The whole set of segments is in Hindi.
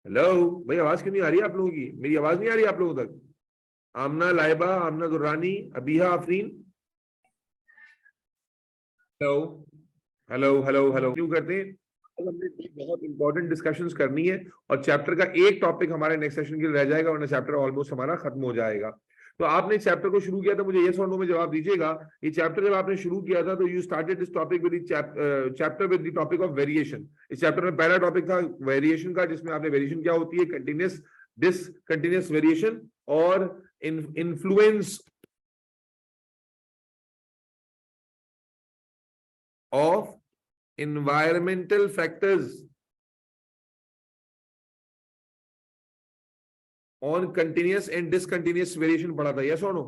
हेलो भाई, आवाज क्यों नहीं आ रही है आप लोगों की? मेरी आवाज नहीं आ रही है आप लोगों तक? Amna, Laiba, Amna Durrani, Abiha, Afreen. Hello hello hello hello, क्यों करते हैं? आज हमने एक बहुत इंपॉर्टेंट डिस्कशंस करनी है और चैप्टर का एक टॉपिक हमारे नेक्स्ट सेशन के लिए रह जाएगा, वरना चैप्टर ऑलमोस्ट हमारा खत्म हो जाएगा। तो आपने चैप्टर को शुरू किया था, मुझे यस और नो में जवाब दीजिएगा। ये चैप्टर जब आपने शुरू किया था तो you started this topic with chapter with the topic of variation. इस चैप्टर में पहला टॉपिक था वेरिएशन का, जिसमें आपने वेरिएशन क्या होती है, कंटिन्यूस, डिसकंटिन्यूस वेरिएशन और influence of environmental factors on continuous and discontinuous variation पढ़ा था, यस और नो?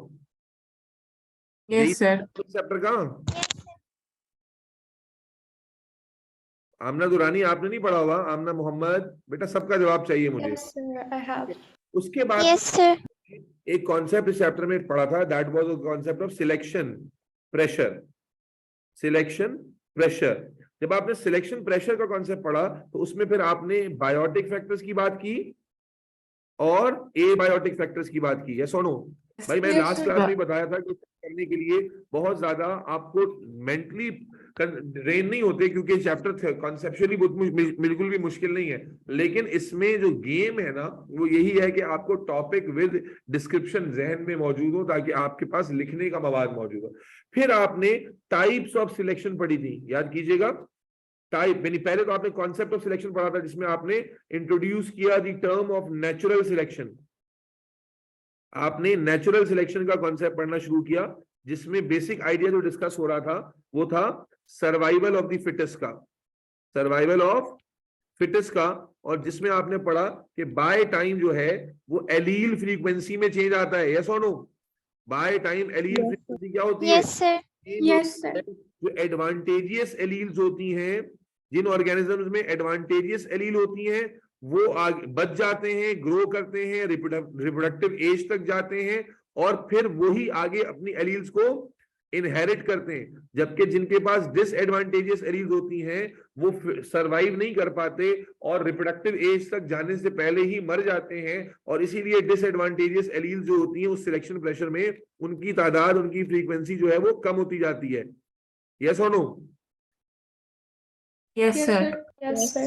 Yes sir. चैप्टर का आमना दुरानी आपने नहीं पढ़ा हुआ? आमना मोहम्मद, बेटा सबका जवाब चाहिए मुझे। Yes, sir, I have. उसके बाद Yes, sir. एक कॉन्सेप्ट इस चैप्टर में पढ़ा था, that was the concept of selection pressure. Selection pressure, जब आपने सिलेक्शन प्रेशर का कॉन्सेप्ट पढ़ा तो उसमें फिर आपने बायोटिक फैक्टर्स की बात की और एबायोटिक फैक्टर्स की बात की, यस और नो? भाई मैं लास्ट क्लास में बताया था कि करने के लिए बहुत ज्यादा आपको मेंटली ट्रेन नहीं होते, क्योंकि चैप्टर कॉन्सेप्चुअली बिल्कुल भी मुश्किल नहीं है, लेकिन इसमें जो गेम है ना वो यही है कि आपको टॉपिक विद डिस्क्रिप्शन जहन में मौजूद हो, ताकि आपके पास लिखने का मवाद मौजूद हो। फिर आपने टाइप्स ऑफ सिलेक्शन पढ़ी थी, याद कीजिएगा। टाइप यानी पहले तो आपने कॉन्सेप्ट ऑफ सिलेक्शन पढ़ा था, जिसमें आपने इंट्रोड्यूस किया the term of natural selection. आपने नेचुरल सिलेक्शन का कॉन्सेप्ट पढ़ना शुरू किया, जिसमें बेसिक आइडिया जो डिस्कस हो रहा था वो था सर्वाइवल ऑफ द फिटेस्ट का, सर्वाइवल ऑफ फिटेस्ट का। और जिसमें आपने पढ़ा कि बाय टाइम जो है वो एलील फ्रीक्वेंसी में चेंज आता है, यस और no? By time allele frequency क्या होती है? Yes, sir. Yes, sir. जो एडवांटेजियस एलील्स होती हैं, जिन ऑर्गेनिजम्स में एडवांटेजियस एलील होती हैं, वो आगे बच जाते हैं, ग्रो करते हैं, रिप्रोडक्टिव एज तक जाते हैं और फिर वही आगे अपनी एलील्स को इनहेरिट करते हैं। जबकि जिनके पास डिसएडवांटेजियस एलील्स होती हैं वो सरवाइव नहीं कर पाते और रिप्रोडक्टिव एज तक जाने से पहले ही मर जाते हैं, और इसीलिए डिसएडवांटेजियस एलील्स जो होती हैं उस सिलेक्शन प्रेशर में उनकी तादाद, उनकी फ्रीक्वेंसी जो है वो कम होती जाती है, यस और no? Yes sir. Yes, sir.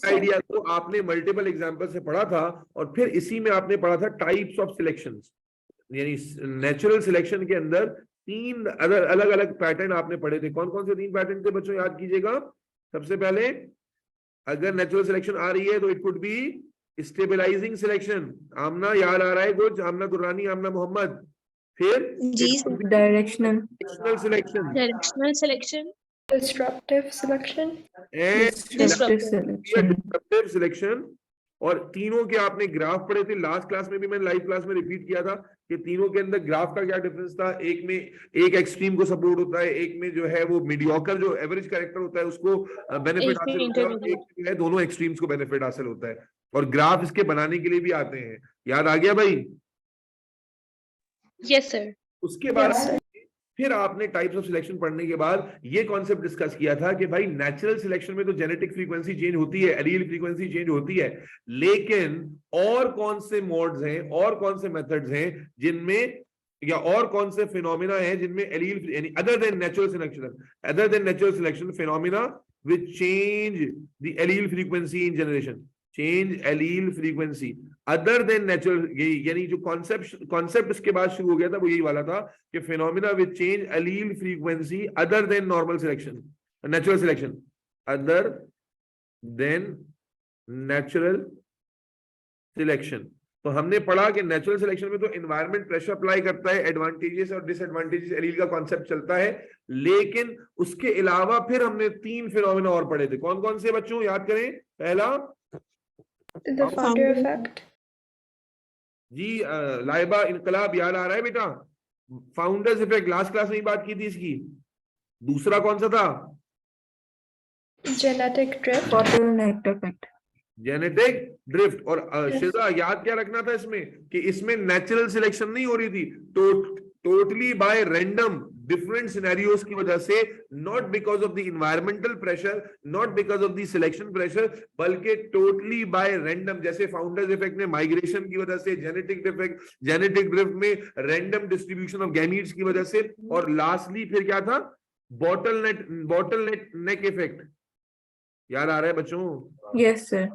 Idea को आपने मल्टीपल एग्जांपल से पढ़ा था, और फिर इसी में आपने पढ़ा था टाइप्स ऑफ सिलेक्शंस। यानी नेचुरल सिलेक्शन के अंदर तीन अलग अलग पैटर्न आपने पढ़े थे। कौन कौन से तीन पैटर्न थे बच्चों, याद कीजिएगा। सबसे पहले, अगर नेचुरल सिलेक्शन आ रही है तो it could be stabilising selection. Amna याद आ रहा है कुछ? आमना दुर्रानी, आमना मोहम्मद। फिर directional selection, Directional selection. Disruptive selection. Disruptive selection. और तीनों के आपने ग्राफ पढ़े थे लास्ट क्लास में भी, मैंने लाइव क्लास में रिपीट किया था कि तीनों के अंदर ग्राफ का क्या डिफरेंस था। एक में एक एक्सट्रीम को सपोर्ट होता है, एक में जो है वो मीडियोकर जो एवरेज कैरेक्टर होता है उसको बेनिफिट एक में हासिल होता है, और intermediate. एक में है दोनों एक्सट्रीम्स को बेनिफिट हासिल होता है। और ग्राफ इसके बनाने के लिए भी आते हैं, याद आ गया भाई? Yes, sir. उसके बाद Yes, sir. फिर आपने टाइप्स ऑफ सिलेक्शन पढ़ने के बाद ये कॉन्सेप्ट डिस्कस किया था कि भाई नेचुरल सिलेक्शन में तो जेनेटिक फ्रीक्वेंसी चेंज होती है, एलील फ्रीक्वेंसी चेंज होती है, लेकिन और कौन से मोड्स हैं और कौन से मेथड्स हैं जिनमें, या और कौन से फिनोमिना हैं जिनमें एलील यानी other than natural selection phenomena which change the allele frequency in generation, change allele frequency other than natural. यानी जो कॉन्सेप्ट इसके बाद शुरू हो गया था वो यही वाला था कि phenomena which change allele frequency other than normal selection, natural selection, other than natural selection. तो हमने पढ़ा कि नेचुरल सिलेक्शन में तो एनवायरनमेंट प्रेशर अप्लाई करता है, एडवांटेजेस और डिसएडवांटेजेस एलील का कॉन्सेप्ट चलता है, लेकिन उसके अलावा फिर हमने तीन फिनोमिना और पढ़े थे। कौन कौन से बच्चों, याद करें? पहला The founder effect. जी लाइबा, इनकलाब याद आ रहा है बेटा? फाउंडर्स इफेक्ट लास्ट क्लास में ही बात की थी इसकी। दूसरा कौन सा था? Genetic drift. bottleneck effect. Genetic drift. और शिजा याद क्या रखना था इसमें कि इसमें नेचुरल सिलेक्शन नहीं हो रही थी, totally bye random different scenarios की वजह से, not because of the environmental pressure, not because of the selection pressure, बल्कि टोटली बाय रैंडम, जैसे फाउंडर्स इफेक्ट में माइग्रेशन की वजह से, जेनेटिक ड्रिफ्ट में रैंडम डिस्ट्रीब्यूशन ऑफ गैमीट्स की वजह से, और लास्टली फिर क्या था, बॉटलनेक इफेक्ट। याद आ रहा है बच्चों? Yes, sir.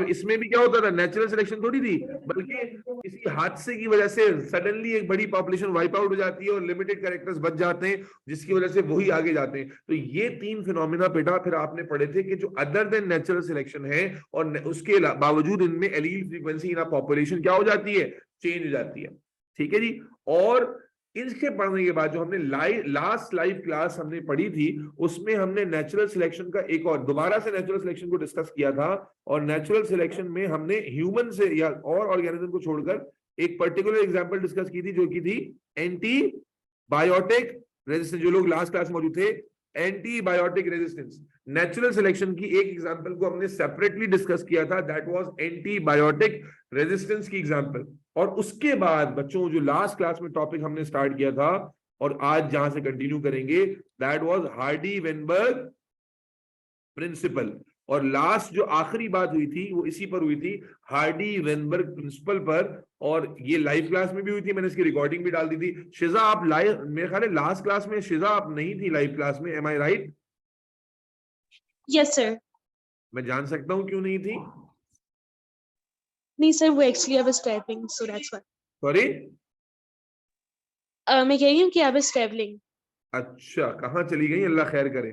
इसमें भी क्या होता था, नेचुरल सिलेक्शन थोड़ी थी, बल्कि किसी हादसे की वजह से सडनली एक बड़ी पॉपुलेशन वाइप आउट हो जाती है और लिमिटेड कैरेक्टर्स बच जाते हैं, जिसकी वजह से वही आगे जाते हैं। तो ये 3 फिनोमिना बेटा फिर आपने पढ़े थे कि जो अदर देन नेचुरल सिलेक्शन है, और उसके बावजूद इनमें एलील फ्रीक्वेंसी इन पॉपुलेशन क्या हो जाती है, चेंज हो जाती है। ठीक है जी। और इसके पढ़ने के बाद जो हमने लास्ट लाइव क्लास हमने पढ़ी थी, उसमें हमने नेचुरल सिलेक्शन का एक और दोबारा से नेचुरल सिलेक्शन को डिस्कस किया था, और नेचुरल सिलेक्शन में हमने ह्यूमन से या और ऑर्गेनिज्म को छोड़कर एक पर्टिकुलर एग्जांपल डिस्कस की थी, जो की थी एंटीबायोटिक रेजिस्टेंस। जो लोग लास्ट क्लास में मौजूद थे, एंटीबायोटिक रेजिस्टेंस। नेचुरल सिलेक्शन की एक एग्जांपल को हमने सेपरेटली डिस्कस किया था, दैट वाज एंटीबायोटिक रेजिस्टेंस की एग्जांपल। और उसके बाद बच्चों जो लास्ट क्लास में टॉपिक हमने स्टार्ट किया था और आज जहां से कंटिन्यू करेंगे, दैट वाज हार्डी-वेनबर्ग प्रिंसिपल। और लास्ट जो आखिरी बात हुई थी वो इसी पर हुई थी, हार्डी-वेनबर्ग प्रिंसिपल पर, और ये लाइव क्लास में भी हुई थी, मैंने इसकी रिकॉर्डिंग भी डाल दी थी। शिजा आप लाइव, मेरे ख्याल है लास्ट क्लास में शिजा आप नहीं थी लाइव क्लास में, एम आई राइट? Yes sir. मैं जान सकता हूं क्यों नहीं थी? नहीं सर, वो actually I was typing, so that's why. Sorry? मैं कह रही हूँ कि आई वाज ट्रैवलिंग। अच्छा, कहाँ चली गई, अल्लाह खैर करे?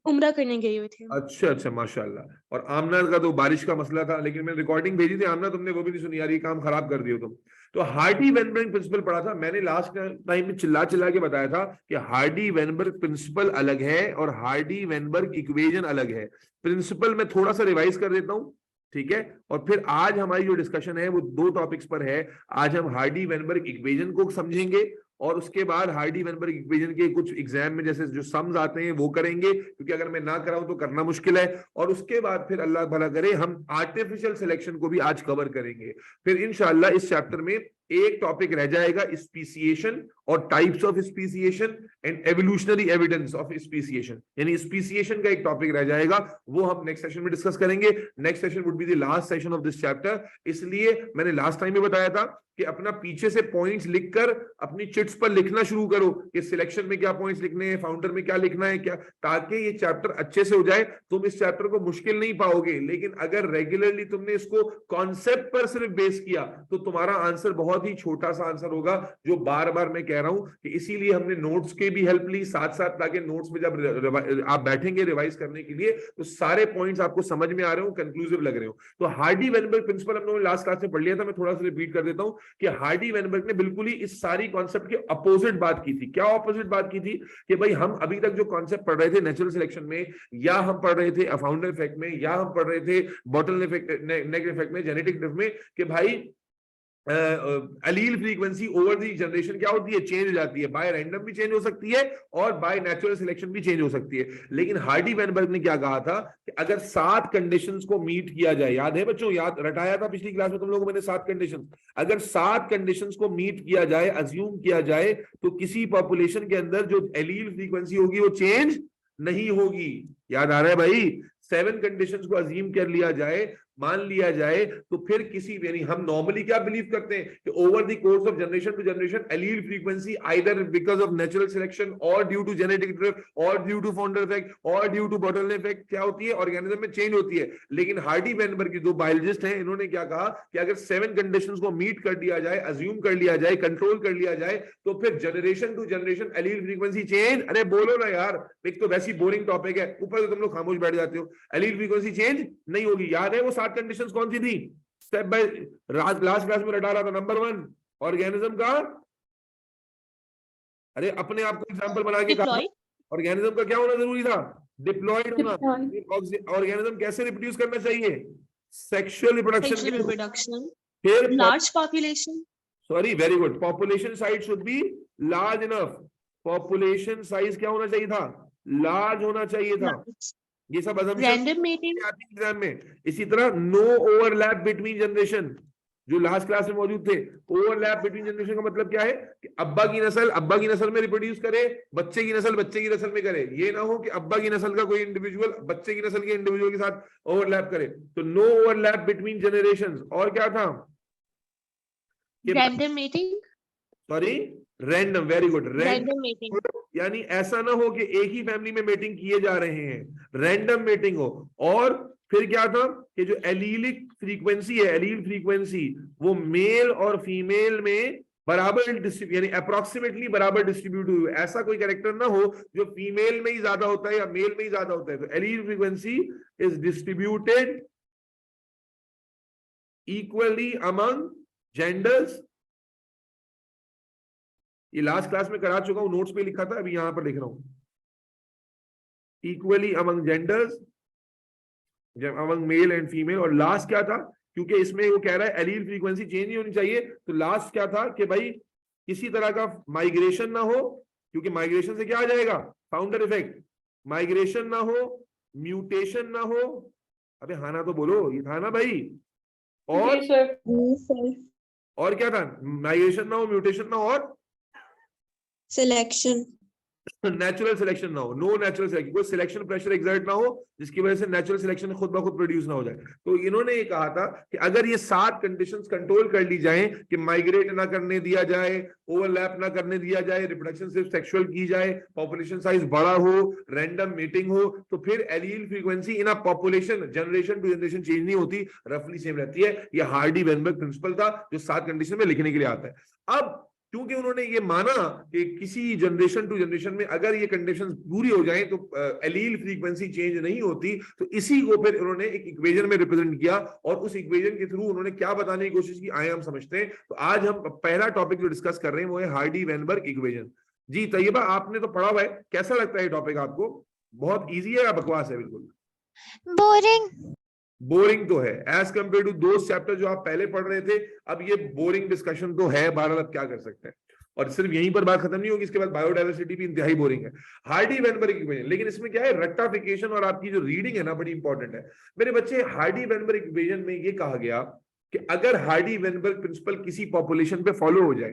उम्रा करने गई हुई थी। अच्छा अच्छा, माशाल्लाह। और आमना का तो बारिश का मसला था, लेकिन मैंने रिकॉर्डिंग भेजी थी आमना, तुमने वो भी नहीं सुनी यार, ये काम खराब कर दियो तुम। तो हार्डी-वेनबर्ग प्रिंसिपल पढ़ा था मैंने लास्ट टाइम में, चिल्ला चिल्ला के बताया था कि हार्डी-वेनबर्ग प्रिंसिपल अलग है और हार्डी-वेनबर्ग इक्वेशन अलग है। प्रिंसिपल में थोड़ा सा रिवाइज कर देता हूं, ठीक है? और फिर आज हमारी जो डिस्कशन है वो 2 टॉपिक्स पर है। आज हम हार्डी-वेनबर्ग इक्वेशन को समझेंगे, और उसके बाद हार्डी-वेनबर्ग इक्वेशन के कुछ एग्जाम में जैसे जो सम्स आते हैं वो करेंगे, क्योंकि अगर मैं ना कराऊं तो करना मुश्किल है। और उसके बाद फिर अल्लाह भला करे हम आर्टिफिशियल सिलेक्शन को भी आज कवर करेंगे। फिर इंशाल्लाह इस चैप्टर में एक टॉपिक रह जाएगा, स्पीसिएशन और types of speciation and evolutionary evidence of speciation, यानी स्पीसिएशन का एक टॉपिक रह जाएगा, वो हम नेक्स्ट सेशन में डिस्कस करेंगे। Next session would be the last session of this chapter. इसलिए मैंने लास्ट टाइम में बताया था कि अपना पीछे से पॉइंट्स लिखकर अपनी चिट्स पर लिखना शुरू करो कि सिलेक्शन में क्या पॉइंट्स लिखने हैं, फाउंडर में क्या लिखना है, क्या, ताकि ये चैप्टर अच्छे से हो जाए। तुम इस चैप्टर को मुश्किल नहीं पाओगे, लेकिन अगर रेगुलरली तुमने इसको कॉन्सेप्ट पर सिर्फ बेस किया तो तुम्हारा आंसर बहुत ही छोटा सा आंसर होगा, जो बार बार मैं कह रहा हूं कि इसीलिए हमने नोट्स के भी हेल्प ली साथ साथ, ताकि नोट्स में जब आप बैठेंगे रिवाइज करने के लिए तो सारे पॉइंट्स आपको समझ में आ रहे हो, कंक्लूसिव लग रहे हो। तो हार्डी-वेनबर्ग प्रिंसिपल हम लोगों ने लास्ट क्लास में पढ़ लिया था, मैं थोड़ा सा रिपीट कर देता हूं कि हार्डी-वेनबर्ग ने बिल्कुल ही इस सारी कॉन्सेप्ट के अपोजिट बात की थी। क्या अपोजिट बात की थी? कि भाई हम अभी तक जो कॉन्सेप्ट पढ़ रहे थे नेचुरल सिलेक्शन में, या हम पढ़ रहे थे फाउंडर इफेक्ट में, या हम पढ़ रहे थे बॉटलनेक इफेक्ट में, जेनेटिक ड्रिफ्ट में, कि भाई अलील फ्रीक्वेंसी ओवर दी जनरेशन क्या होती है, चेंज हो जाती है। बाय रैंडम भी चेंज हो सकती है और बाय नेचुरल सिलेक्शन भी चेंज हो सकती है। लेकिन हार्डी-वेनबर्ग ने क्या कहा था कि अगर 7 कंडीशंस को मीट किया जाए, याद है बच्चों, याद रटाया था पिछली क्लास में तुम लोगों को मैंने 7 कंडीशंस, अगर 7 कंडीशंस को मीट किया जाए, अज्यूम किया जाए, तो किसी पॉपुलेशन के अंदर जो एलील फ्रीक्वेंसी होगी वो चेंज नहीं होगी। याद आ रहा है भाई? 7 कंडीशंस को अज्यूम कर लिया जाए, मान लिया जाए, तो फिर किसी, यानी हम नॉर्मली क्या बिलीव करते हैं कि over the course of generation to generation allele frequency either because of natural selection और ड्यू टू जेनेटिक ड्रिफ्ट और ड्यू टू फाउंडर इफेक्ट और ड्यू टू बॉटलनेक इफेक्ट क्या होती है, ऑर्गेनिज्म में चेंज होती है। लेकिन हार्डी-वेनबर्ग की 2 बायोलॉजिस्ट हैं, इन्होंने क्या कहा कि अगर 7 कंडीशंस को मीट कर दिया जाए, अज्यूम कर लिया जाए, कंट्रोल कर लिया जाए, तो फिर generation to generation allele frequency change, अरे बोलो ना यार, एक तो वैसी बोरिंग टॉपिक है, ऊपर से तुम लोग खामोश बैठ जाते हो, एलील फ्रीक्वेंसी चेंज नहीं होगी। याद है वो 7 कंडीशंस कौन सी थी? स्टेप बाय लास्ट क्लास में रटा रहा था। नंबर 1 ऑर्गेनिज्म का, अरे अपने आप को एग्जांपल बना के कहा, ऑर्गेनिज्म का क्या होना जरूरी था? डिप्लॉयड होना। ऑर्गेनिज्म कैसे रिप्रोड्यूस करना चाहिए? Sexual reproduction. फिर large population, sorry, very good, population size should be large enough. Population size क्या होना चाहिए था? लार्ज होना चाहिए था। ये सब रैंडम मेटिंग एग्जाम में। इसी तरह नो ओवरलैप बिटवीन जनरेशन, जो लास्ट क्लास में मौजूद थे। ओवरलैप बिटवीन जनरेशन का मतलब क्या है कि अब्बा की नस्ल में रिप्रोड्यूस करे, बच्चे की नस्ल में करे। ये ना हो कि अब्बा की नस्ल का कोई इंडिविजुअल बच्चे की नस्ल के इंडिविजुअल के साथ ओवरलैप करे। तो नो ओवरलैप बिटवीन जनरेशंस। और क्या था? Random mating. Sorry, random. Very good. Random mating. यानी ऐसा ना हो कि एक ही फैमिली में मेटिंग किए जा रहे हैं, रैंडम मेटिंग हो। और फिर क्या था कि जो एलीलिक फ्रीक्वेंसी है, एलील फ्रीक्वेंसी, वो मेल और फीमेल में बराबर यानी अप्रोक्सीमेटली बराबर डिस्ट्रीब्यूट हुई। ऐसा कोई कैरेक्टर ना हो जो फीमेल में ही ज्यादा होता है या मेल में ही ज्यादा होता है। तो allele frequency is distributed equally among genders. ये लास्ट क्लास में करा चुका हूं, नोट्स पे लिखा था, अभी यहां पर लिख रहा हूं। Equally among genders, among male and female. और लास्ट क्या था, क्योंकि इसमें वो कह रहा है एलील फ्रीक्वेंसी चेंज नहीं होनी चाहिए, तो लास्ट क्या था कि भाई किसी तरह का माइग्रेशन ना हो, क्योंकि माइग्रेशन से क्या आ जाएगा? Founder effect. माइग्रेशन ना हो, म्यूटेशन ना हो। अबे हाँ ना तो बोलो, ये था ना भाई। और क्या था? माइग्रेशन ना हो, म्यूटेशन ना हो, और सिलेक्शन, नेचुरल सिलेक्शन ना हो। नो नेचुरल सिलेक्शन, कोई सिलेक्शन प्रेशर एक्सर्ट ना हो जिसकी वजह से नेचुरल सिलेक्शन खुद ब खुद प्रोड्यूस ना हो जाए। तो इन्होंने ये कहा था कि अगर ये 7 कंडीशंस कंट्रोल कर ली जाएं कि माइग्रेट ना करने दिया जाए, ओवरलैप ना करने दिया जाए, रिप्रोडक्शन सिर्फ सेक्सुअल की जाए, पॉपुलेशन साइज बड़ा हो, रैंडम मीटिंग हो, तो फिर allele frequency in a population generation to generation change नहीं होती, रफली सेम रहती है। ये हार्डी-वेनबर्ग प्रिंसिपल था जो 7 कंडीशन में लिखने के लिए आता है। अब क्योंकि उन्होंने ये माना कि किसी जनरेशन टू जनरेशन में अगर ये कंडीशंस पूरी हो जाएं तो एलील फ्रीक्वेंसी चेंज नहीं होती, तो इसी को फिर उन्होंने एक इक्वेशन में रिप्रेजेंट किया और उस इक्वेशन के थ्रू उन्होंने क्या बताने की कोशिश की, आए हम समझते हैं। तो आज हम पहला टॉपिक जो डिस्कस कर रहे हैं वो है हार्डी-वेनबर्ग इक्वेशन। जी तैयबा, आपने तो पढ़ा हुआ है, कैसा लगता है ये टॉपिक आपको? बहुत ईजी है या बकवास है? बिल्कुल बोरिंग। बोरिंग तो है एज कंपेयर टू दो चैप्टर जो आप पहले पढ़ रहे थे। अब ये बोरिंग डिस्कशन तो है, बहरहाल अब क्या कर सकते हैं। और सिर्फ यहीं पर बात खत्म नहीं होगी, इसके बाद बायोडाइवर्सिटी भी इंतहाई बोरिंग है। हार्डी-वेनबर्ग इक्वेशन, लेकिन इसमें क्या है, रट्टाफिकेशन और आपकी जो रीडिंग है ना, बड़ी इंपॉर्टेंट है मेरे बच्चे। हार्डी-वेनबर्ग इक्वेशन में ये कहा गया कि अगर हार्डी-वेनबर्ग प्रिंसिपल किसी पॉपुलेशन पे फॉलो हो जाए,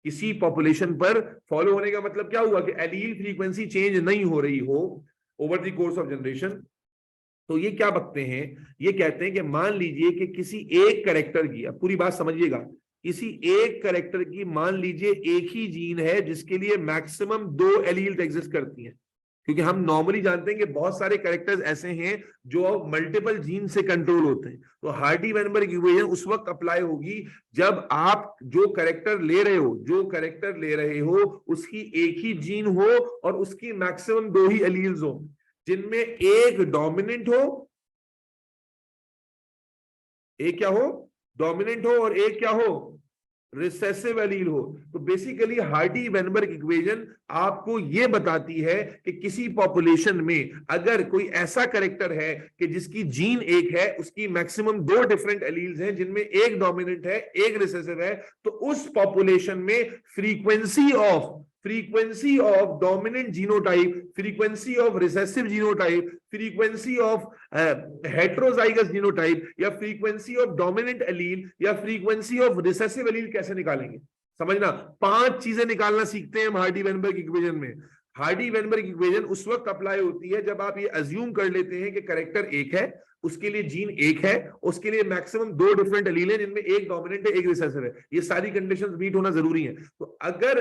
किसी पॉपुलेशन पर फॉलो होने का मतलब क्या हुआ कि एलील फ्रीक्वेंसी चेंज नहीं हो रही हो over the course of generation, तो ये क्या बकते हैं, ये कहते हैं कि मान लीजिए कि किसी एक कैरेक्टर की, अब पूरी बात समझिएगा, किसी एक कैरेक्टर की मान लीजिए एक ही जीन है जिसके लिए मैक्सिमम 2 एलील एग्जिस्ट करती हैं, क्योंकि हम नॉर्मली जानते हैं कि बहुत सारे कैरेक्टर्स ऐसे हैं जो मल्टीपल जीन से कंट्रोल होते हैं। तो हार्डी-वेनबर्ग इक्वेशन उस वक्त अप्लाई होगी जब आप जो कैरेक्टर ले रहे हो उसकी एक ही जीन हो और उसकी मैक्सिमम 2 ही एलील्स हो, जिनमें एक डोमिनेंट हो, एक क्या हो, डोमिनेंट हो, और एक क्या हो, रिसेसिव एलील हो। तो बेसिकली हार्डी-वेनबर्ग इक्वेशन आपको यह बताती है कि किसी पॉपुलेशन में अगर कोई ऐसा कैरेक्टर है कि जिसकी जीन एक है, उसकी मैक्सिमम 2 डिफरेंट एलील्स हैं जिनमें एक डोमिनेंट है एक रिसेसिव है, तो उस पॉपुलेशन में frequency of dominant genotype, frequency of recessive genotype, frequency of heterozygous genotype, या फ्रीक्वेंसी ऑफ डोमिनेंट एलील या फ्रीक्वेंसी ऑफ रिसेसिव एलील कैसे निकालेंगे? समझना, 5 चीजें निकालना सीखते हैं हम हार्डी-वेनबर्ग इक्वेशन में। हार्डी-वेनबर्ग इक्वेशन उस वक्त अप्लाई होती है जब आप ये अज्यूम कर लेते हैं कि कैरेक्टर एक है, उसके लिए जीन एक है, उसके लिए मैक्सिमम 2 डिफरेंट एलील हैं जिनमें एक डोमिनेंट है एक रिसेसिव है। ये सारी कंडीशंस मीट होना जरूरी है। तो अगर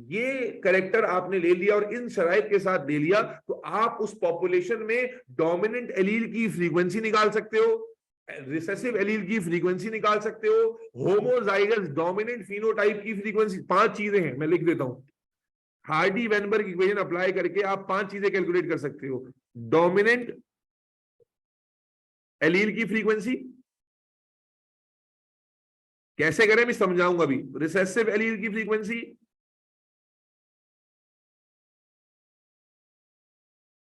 ये कैरेक्टर आपने ले लिया और इन शराइत के साथ ले लिया, तो आप उस पॉपुलेशन में डोमिनेंट एलील की फ्रीक्वेंसी निकाल सकते हो, रिसेसिव एलील की फ्रीक्वेंसी निकाल सकते हो, होमोजाइगस डोमिनेंट फिनोटाइप की फ्रीक्वेंसी। 5 चीजें हैं, मैं लिख देता हूं। हार्डी-वेनबर्ग इक्वेशन अप्लाई करके आप 5 चीजें कैलकुलेट कर सकते हो। डोमिनेंट एलील की फ्रीक्वेंसी कैसे करें मैं समझाऊंगा अभी। रिसेसिव एलील की फ्रीक्वेंसी,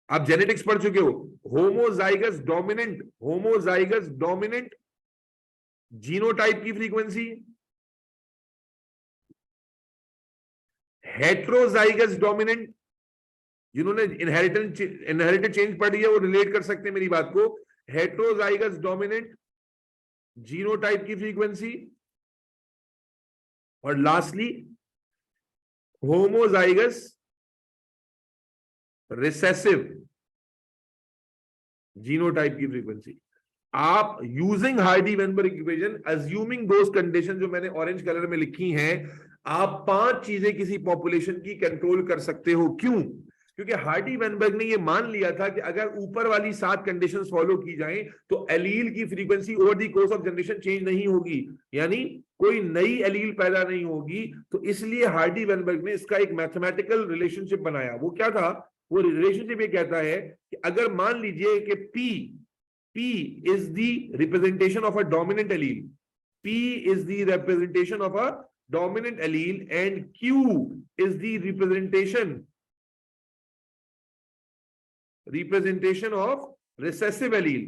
आप जेनेटिक्स पढ़ चुके हो। होमोजाइगस डोमिनेंट जीनोटाइप की फ्रीक्वेंसी, हेटेरोजाइगस डोमिनेंट, जिन्होंने इनहेरिटेड चेंज पढ़ी है वो रिलेट कर सकते हैं मेरी बात को। हेटेरोजाइगस डोमिनेंट जीनोटाइप की फ्रीक्वेंसी, और लास्टली होमोजाइगस रिसेसिव जीनोटाइप की फ्रीक्वेंसी। आप यूजिंग हार्डी-वेनबर्ग इक्वेशन, अज्यूमिंग दोस कंडीशन जो मैंने ऑरेंज कलर में लिखी हैं, आप 5 चीजें किसी पॉपुलेशन की कंट्रोल कर सकते हो। क्यों? क्योंकि हार्डी-वेनबर्ग ने ये मान लिया था कि अगर ऊपर वाली 7 कंडीशंस फॉलो की जाएं तो एलील की frequency over the course of generation change नहीं होगी, यानी कोई नई एलील पैदा नहीं होगी। तो इसलिए हार्डी-वेनबर्ग ने इसका एक मैथमेटिकल रिलेशनशिप बनाया। वो क्या था? वो रिलेशनशिप ये कहता है कि अगर मान लीजिए कि P is the representation of a dominant allele. P is the representation of a dominant allele and Q is the representation of recessive allele.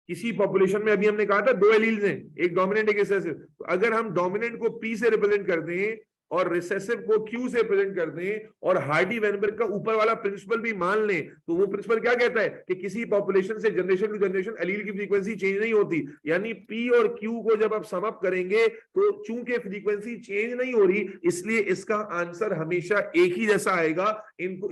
किसी पॉपुलेशन में अभी हमने कहा था 2 एलील्स हैं, एक डोमिनेंट एक रिसेसिव। तो अगर हम डोमिनेंट को P से रिप्रेजेंट कर दें और रिसेसिव को Q से रिप्रेजेंट कर दें और हार्डी-वेनबर्ग का ऊपर वाला प्रिंसिपल भी मान लें, तो वो प्रिंसिपल क्या कहता है कि किसी पॉपुलेशन से जनरेशन टू जनरेशन एलील की फ्रीक्वेंसी चेंज नहीं होती। यानी P और Q को जब आप सम अप करेंगे तो चूंकि फ्रीक्वेंसी चेंज नहीं हो रही, इसलिए इसका आंसर हमेशा एक ही जैसा आएगा।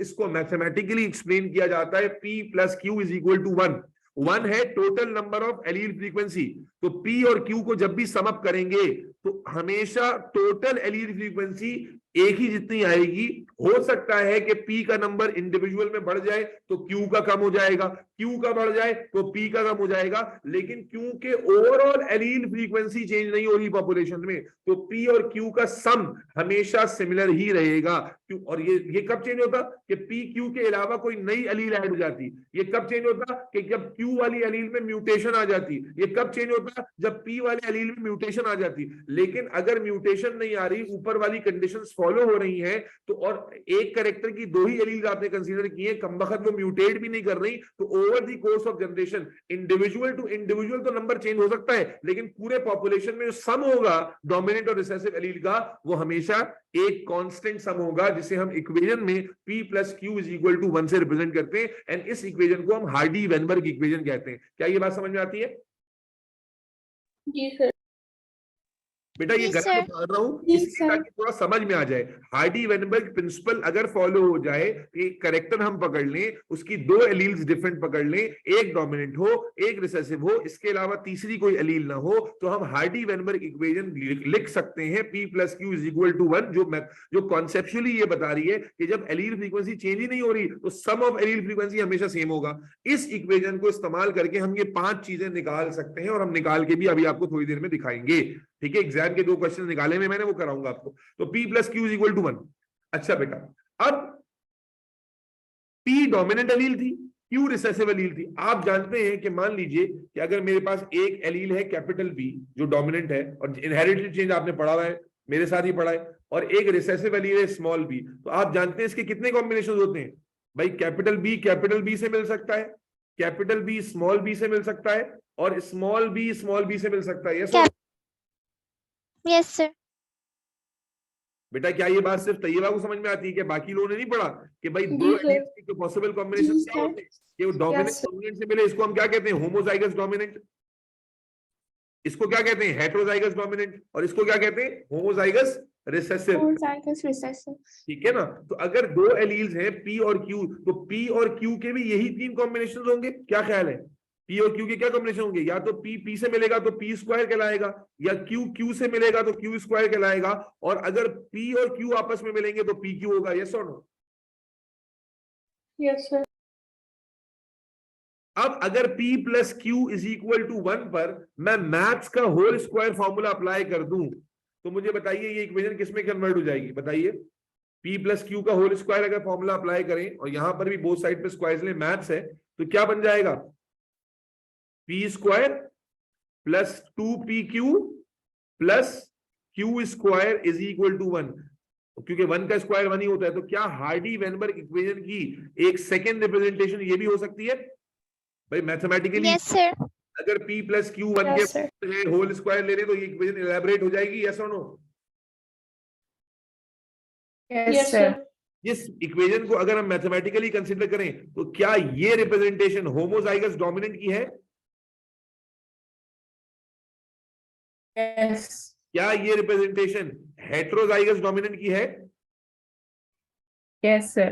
इसको मैथमेटिकली एक्सप्लेन किया जाता है P plus Q is equal to 1। 1 है total number of allele frequency, तो P और Q को जब भी सम अप करेंगे तो हमेशा टोटल एलील फ्रीक्वेंसी एक ही जितनी आएगी। हो सकता है कि P का नंबर इंडिविजुअल में बढ़ जाए तो Q का कम हो जाएगा, Q का बढ़ जाए तो P का कम हो जाएगा, लेकिन क्योंकि ओवरऑल एलील फ्रीक्वेंसी चेंज नहीं हो रही पॉपुलेशन में, तो P और Q का सम हमेशा सिमिलर ही रहेगा। और ये कब चेंज होता कि P Q के अलावा कोई नई एलील ऐड हो जाती। ये कब चेंज होता कि जब Q वाली एलील में म्यूटेशन आ जाती। ये कब चेंज होता जब P वाले एलील में म्यूटेशन आ जाती। लेकिन अगर म्यूटेशन नहीं आ रही, ऊपर वाली कंडीशंस फॉलो हो रही हैं, तो और एक कैरेक्टर की 2 ही एलील आपने कंसीडर किए, कमबख्त वो म्यूटेट भी नहीं कर रही, तो over the course of generation individual to individual तो नंबर चेंज हो सकता है, लेकिन पूरे पॉपुलेशन में जो सम होगा डोमिनेंट और रिसेसिव एलील का, वो हमेशा एक कांस्टेंट सम होगा, जिसे हम इक्वेशन में P plus Q is equal to 1 से रिप्रेजेंट करते हैं। एंड इस इक्वेशन को हम हार्डी-वेनबर्ग इक्वेशन कहते हैं। क्या ये बात समझ में आती है? जी सर। बेटा ये जी गलत सर। बता रहा हूं जी इसलिए सर। ताकि थोड़ा समझ में आ जाए। हार्डी-वेनबर्ग प्रिंसिपल अगर फॉलो हो जाए, एक करेक्टर हम पकड़ लें, उसकी 2 एलील्स डिफरेंट पकड़ लें, एक डोमिनेंट हो एक रिसेसिव हो, इसके अलावा तीसरी कोई एलील ना हो, तो हम हार्डी-वेनबर्ग इक्वेशन लिख सकते हैं P plus Q is equal to 1, जो कॉन्सेप्चुअली ये बता रही है कि जब एलील फ्रीक्वेंसी चेंज ही नहीं हो रही तो सम ऑफ एलील फ्रीक्वेंसी हमेशा सेम होगा। इस इक्वेशन को इस्तेमाल करके हम ये 5 चीजें निकाल सकते हैं, और हम निकाल के भी अभी आपको थोड़ी देर में दिखाएंगे। ठीक है, एग्जाम के 2 क्वेश्चन निकाले में मैंने, वो कराऊंगा आपको। तो P plus Q is equal to 1। अच्छा बेटा, अब P डोमिनेंट एलील थी, Q रिसेसिव एलील थी। आप जानते हैं कि मान लीजिए कि अगर मेरे पास एक एलील है कैपिटल P जो डोमिनेंट है, और इनहेरिटेड चेंज आपने पढ़ा हुआ है, मेरे साथ ही पढ़ा है, और एक रिसेसिव एलील है स्मॉल b, तो आप जानते हैं इसके कितने कॉम्बिनेशन होते हैं भाई? कैपिटल B से मिल सकता है, कैपिटल B स्मॉल b से मिल सकता है, और स्मॉल b से मिल सकता है। Yes yes sir. बेटा, क्या ये बात सिर्फ तैयबा को समझ में आती है कि बाकी लोगों ने नहीं पढ़ा कि भाई जी 2 सर। एलील्स के पॉसिबल कॉम्बिनेशन जी क्या सर। होते हैं? कि वो डोमिनेंट Yes, sir. डोमिनेंट से मिले, इसको हम क्या कहते हैं? Homozygous dominant. इसको क्या कहते हैं? Heterozygous dominant. और इसको क्या कहते हैं? Homozygous recessive. Homozygous recessive. ठीक है ना? तो अगर 2 एलील्स हैं P और Q, तो P और Q के भी यही 3 कॉम्बिनेशन होंगे। क्या ख्याल है? P और Q के क्या कॉम्बिनेशन होंगे? या तो P से मिलेगा तो P स्क्वायर कहलाएगा, या Q से मिलेगा तो Q स्क्वायर कहलाएगा, और अगर P और Q आपस में मिलेंगे तो PQ होगा। यस और नो? Yes sir. अब अगर P plus Q is equal to 1 पर मैं मैथ्स का होल स्क्वायर फॉर्मूला अप्लाई कर दूं, तो मुझे बताइए ये इक्वेशन किसमें कन्वर्ट हो जाएगी? बताइए। P प्लस Q का होल स्क्वायर अगर फॉर्मूला अप्लाई करें, और यहां पर भी बोथ साइड पे स्क्वायर ले, मैथ्स है, तो क्या बन जाएगा? P square plus 2PQ plus Q square is equal to 1। क्योंकि 1 का स्क्वायर 1 ही होता है, तो क्या हार्डी-वेनबर्ग इक्वेशन की एक सेकेंड रिप्रेजेंटेशन ये भी हो सकती है भाई मैथमेटिकली? Yes sir. अगर P plus Q 1 Yes, sir. के होल स्क्वायर ले लें तो ये इक्वेशन इलैबोरेट हो जाएगी। यस और नो? Yes, sir. इस इक्वेशन को अगर हम मैथमेटिकली कंसीडर करें तो क्या ये रिप्रेजेंटेशन होमोजाइगस डोमिनेंट की है? Yes. क्या ये रिप्रेजेंटेशन हेट्रोजाइगस डोमिनेंट की है? Yes, sir.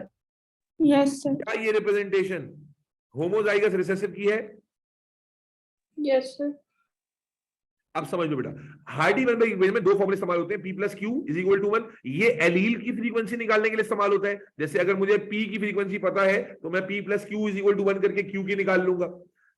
Yes, sir. क्या ये रिप्रेजेंटेशन होमोजाइगस रिसेसिव की है? Yes, sir. अब समझ लो बेटा, हार्डी वन बाई इक्वेशन में दो फॉर्मूले इस्तेमाल होते हैं, P plus Q is equal to 1। ये एलील की फ्रीक्वेंसी निकालने के लिए इस्तेमाल होता है। जैसे अगर मुझे P की फ्रीक्वेंसी पता है तो मैं P plus Q is equal to 1 करके Q की निकाल लूंगा,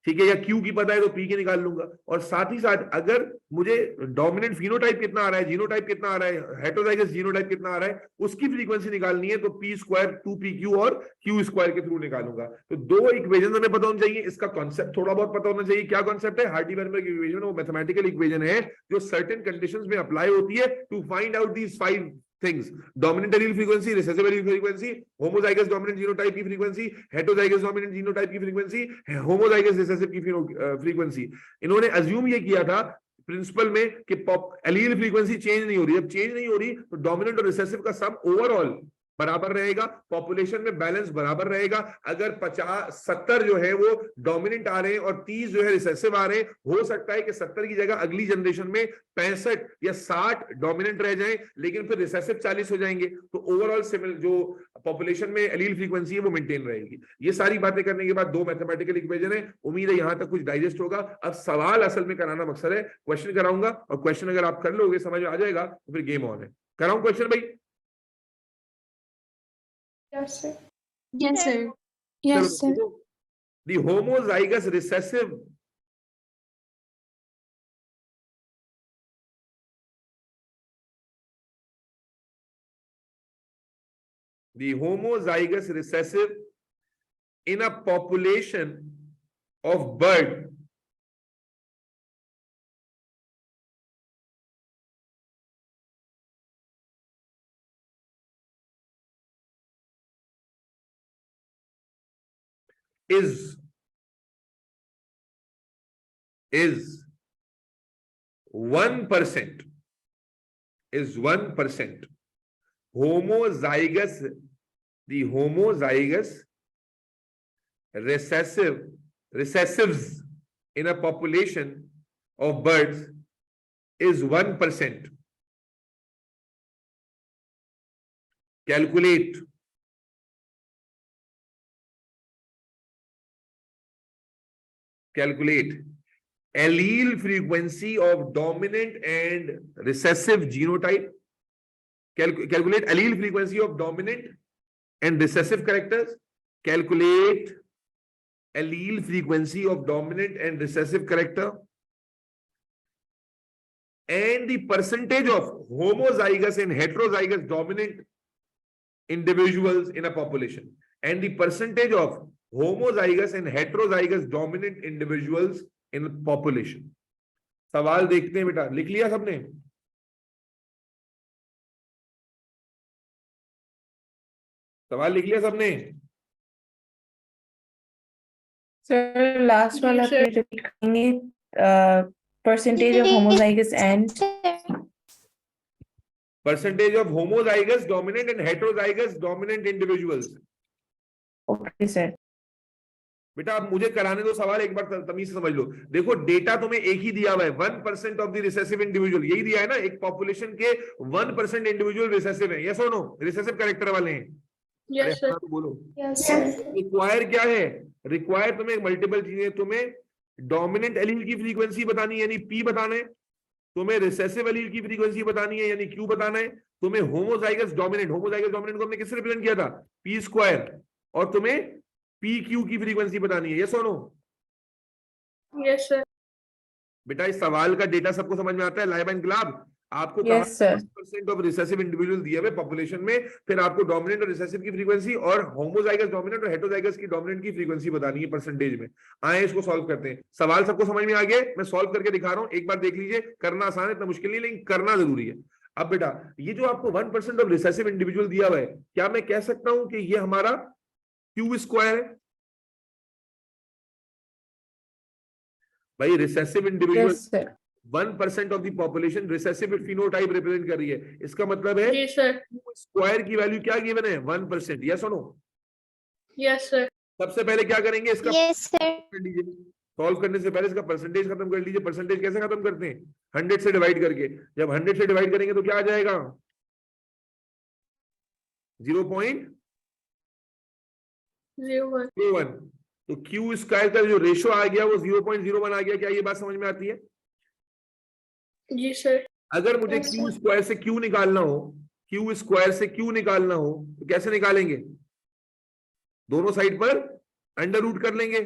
ठीक है, या Q की पता है तो P की निकाल लूंगा। और साथ ही साथ अगर मुझे डोमिनेंट फिनोटाइप कितना आ रहा है, जीनोटाइप कितना आ रहा है, हेटेरोजाइगस जीनोटाइप कितना आ रहा है, उसकी फ्रीक्वेंसी निकालनी है तो P स्क्वायर 2PQ और Q स्क्वायर के थ्रू निकालूंगा। तो दो इक्वेशन हमें पता होना चाहिए, इसका कॉन्सेप्ट थोड़ा बहुत पता होना चाहिए। क्या कॉन्सेप्ट है? हार्डी-वेनबर्ग इक्वेशन वो मैथमेटिकल इक्वेशन है जो सर्टेन कंडीशंस में अप्लाई होती है to find out these 5 things: dominant allele frequency, recessive allele frequency, homozygous dominant genotype की frequency, heterozygous dominant genotype की frequency, homozygous recessive की frequency। इन्होंने assume ये किया था प्रिंसिपल में कि एलील फ्रीक्वेंसी चेंज नहीं हो रही। जब चेंज नहीं हो रही तो डोमिनेंट और रिसेसिव का सम ओवरऑल बराबर रहेगा, पॉपुलेशन में बैलेंस बराबर रहेगा। अगर 50-70 जो है वो डोमिनेंट आ रहे हैं और 30 जो है रिसेसिव आ रहे हैं, हो सकता है कि 70 की जगह अगली जनरेशन में 65 या 60 डोमिनेंट रह जाएं, लेकिन फिर रिसेसिव 40 हो जाएंगे, तो ओवरऑल जो पॉपुलेशन में एलील फ्रीक्वेंसी है वो मेंटेन रहेगी। ये सारी बातें करने के बाद दो मैथमेटिकल इक्वेशन है। उम्मीद है यहां तक कुछ डाइजेस्ट होगा। अब सवाल असल में कराना मकसद है, क्वेश्चन कराऊंगा और क्वेश्चन अगर आप कर लोगे, समझ में आ जाएगा, तो फिर गेम ऑन है। कराऊं क्वेश्चन भाई? Yes, sir. Yes, sir. चलो Yes, sir. देखो, the homozygous recessive in a population of bird is 1%, is 1% homozygous, the homozygous recessives in a population of birds is 1%. Calculate allele frequency of dominant and recessive genotype. Calculate allele frequency of dominant and recessive characters. Calculate allele frequency of dominant and recessive character. And the percentage of homozygous and heterozygous dominant individuals in a population. And the percentage of homozygous and heterozygous dominant individuals in a population. सवाल देखते हैं बेटा, लिख लिया सबने? सवाल लिख लिया सबने? Sir, last वाला Yes, sir. फिर repeat करेंगे, percentage of homozygous and Percentage of homozygous dominant and heterozygous dominant individuals. okay sir. बेटा आप मुझे कराने दो सवाल, एक बार तमीज से समझ लो। देखो डेटा तुम्हें एक ही दिया हुआ है, 1% ऑफ द रिसेसिव इंडिविजुअल, यही दिया है ना, एक पॉपुलेशन के 1% इंडिविजुअल रिसेसिव है, यस और नो? रिसेसिव कैरेक्टर वाले हैं। Yes, sir. तो बोलो Yes sir. रिक्वायर क्या है? रिक्वायर तुम्हें मल्टीपल चीजें, तुम्हें डोमिनेंट एलील की फ्रीक्वेंसी बतानी है यानी P बताना है, तुम्हें रिसेसिव एलील की फ्रीक्वेंसी बतानी है यानी Q बताना है, तुम्हें होमोजाइगस डोमिनेंट को हमने किससे रिप्रेजेंट किया था? P स्क्वायर, और तुम्हें PQ की फ्रीक्वेंसी बतानी है, यस और नो? Yes, sir. बेटा इस सवाल का डेटा सबको समझ में आता है? लाइव एंड ग्लाब आपको Yes, sir. 1% of recessive individual दिए हुए पॉपुलेशन में, फिर आपको डोमिनेंट और रिसेसिव की फ्रीक्वेंसी और होमोजाइगस डोमिनेंट और हेटेरोजाइगस की डोमिनेंट की फ्रीक्वेंसी बतानी है परसेंटेज में। आए इसको सॉल्व करते हैं। सवाल सबको समझ में आ गया? मैं सॉल्व करके दिखा रहा हूं, एक बार देख लीजिए। करना आसान है, इतना मुश्किल नहीं, लेकिन करना जरूरी है। अब बेटा ये जो आपको 1% ऑफ रिसेसिव इंडिविजुअल दिया हुआ है, क्या मैं कह सकता हूं कि ये हमारा Q स्क्वायर है? भाई recessive individual Yes sir. 1% of the population recessive phenotype represent कर रही है, इसका मतलब है Yes, sir. स्क्वायर की वैल्यू क्या गिवन है? 1%, यस और नो? Yes, sir. सबसे पहले क्या करेंगे, इसका Yes sir. कर लीजिए। सॉल्व करने से पहले इसका परसेंटेज खत्म कर लीजिए। परसेंटेज कैसे खत्म करते हैं? 100 से डिवाइड करके। जब 100 से डिवाइड करेंगे तो क्या आ जाएगा? 0.01। तो क्यू स्क्वायर का जो रेशो आ गया वो 0.01 आ गया। क्या ये बात समझ में आती है? जी सर। अगर मुझे Yes, क्यू sir. स्क्वायर से क्यू निकालना हो, क्यू स्क्वायर से क्यू निकालना हो तो कैसे निकालेंगे? दोनों साइड पर अंडर रूट कर लेंगे।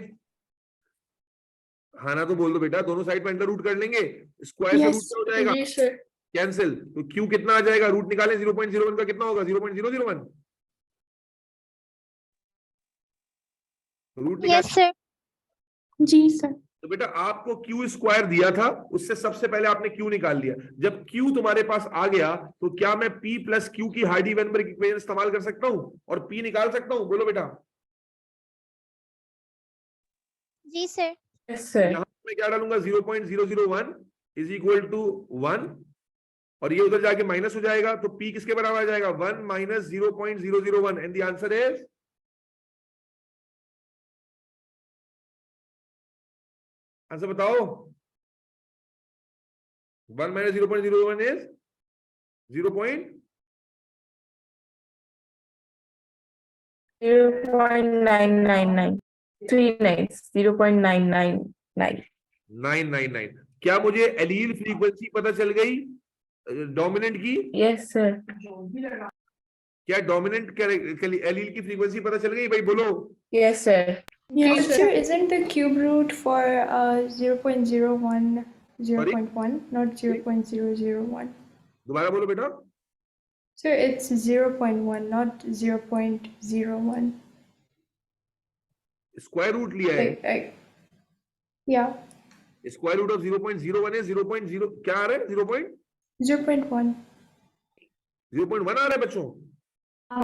हाँ ना, तो बोल दो बेटा, दोनों साइड पर अंडर रूट कर लेंगे। स्क्वायर से रूट Yes. क्या हो जाएगा? जी सर। कैंसिल। तो क्यू कितना आ जाएगा? रूट निकालें 0.01 का, कितना होगा? 0.001। रूट निकाल। Yes, sir. जी सर। तो बेटा आपको क्यू स्क्वायर दिया था, उससे सबसे पहले आपने क्यू निकाल लिया। जब क्यू तुम्हारे पास आ गया तो क्या मैं पी प्लस क्यू की हार्डी वेनबर्ग इक्वेशन इस्तेमाल कर सकता हूं और पी निकाल सकता हूं? बोलो बेटा। जी sir. Yes, sir. यहां मैं क्या डालूंगा? 0.001 इज इक्वल टू 1 और ये उधर जाके माइनस हो जाएगा। तो पी किसके बराबर आ जाएगा? 1 minus 0.001 and the answer is answer बताओ। 1 माइनस 0.001 इज 0. 0.999. 0.999. 999। क्या मुझे एलील फ्रीक्वेंसी पता चल गई डोमिनेंट की? Yes, sir. क्या डोमिनेंट एलील की फ्रीक्वेंसी पता चल गई? भाई बोलो। Yes, sir. Yes, Sir, sir. isn't the cube root for 0.01 0.1, not 0.001? दोबारा बोलो बेटा। Sir, it's 0.1, not 0.01. Square root लिया है। Yeah, स्क्वायर रूट ऑफ 0.01 है 0.0 क्या आ रहा है? 0.1. 0.1 आ रहा है बच्चों।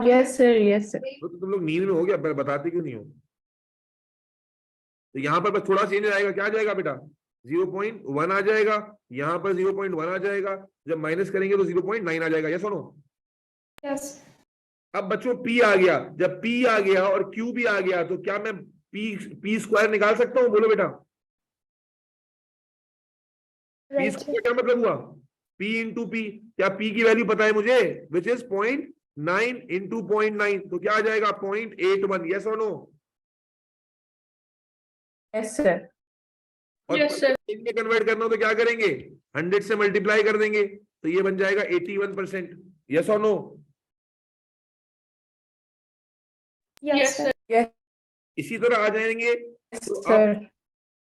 Yes, sir. Yes, sir. तो तुम लोग नींद में हो गया, बताते क्यों नहीं हो? तो यहाँ पर बस थोड़ा चेंज आएगा। क्या आ जाएगा बेटा? 0.1 आ जाएगा, यहाँ पर 0.1 आ जाएगा। जब माइनस करेंगे तो 0.9 आ जाएगा। यस और नो? Yes. अब बच्चों P आ गया। जब P आ गया और Q भी आ गया तो क्या मैं P स्क्वायर निकाल सकता हूं? बोलो बेटा। P Right. स्क्वायर क्या मतलब हुआ? P into P। क्या P की वैल्यू पता है मुझे? Which is 0.9 into 0.9। तो क्या आ जाएगा? 0.81। यस और नो? Yes, sir. और Yes, sir. परसेंटेज में कन्वर्ट करना हो तो क्या करेंगे? 100 से मल्टीप्लाई कर देंगे तो ये बन जाएगा 81%। यस और नो? Yes, sir. Yes, इसी तरह आ जाएंगे। तो sir. आप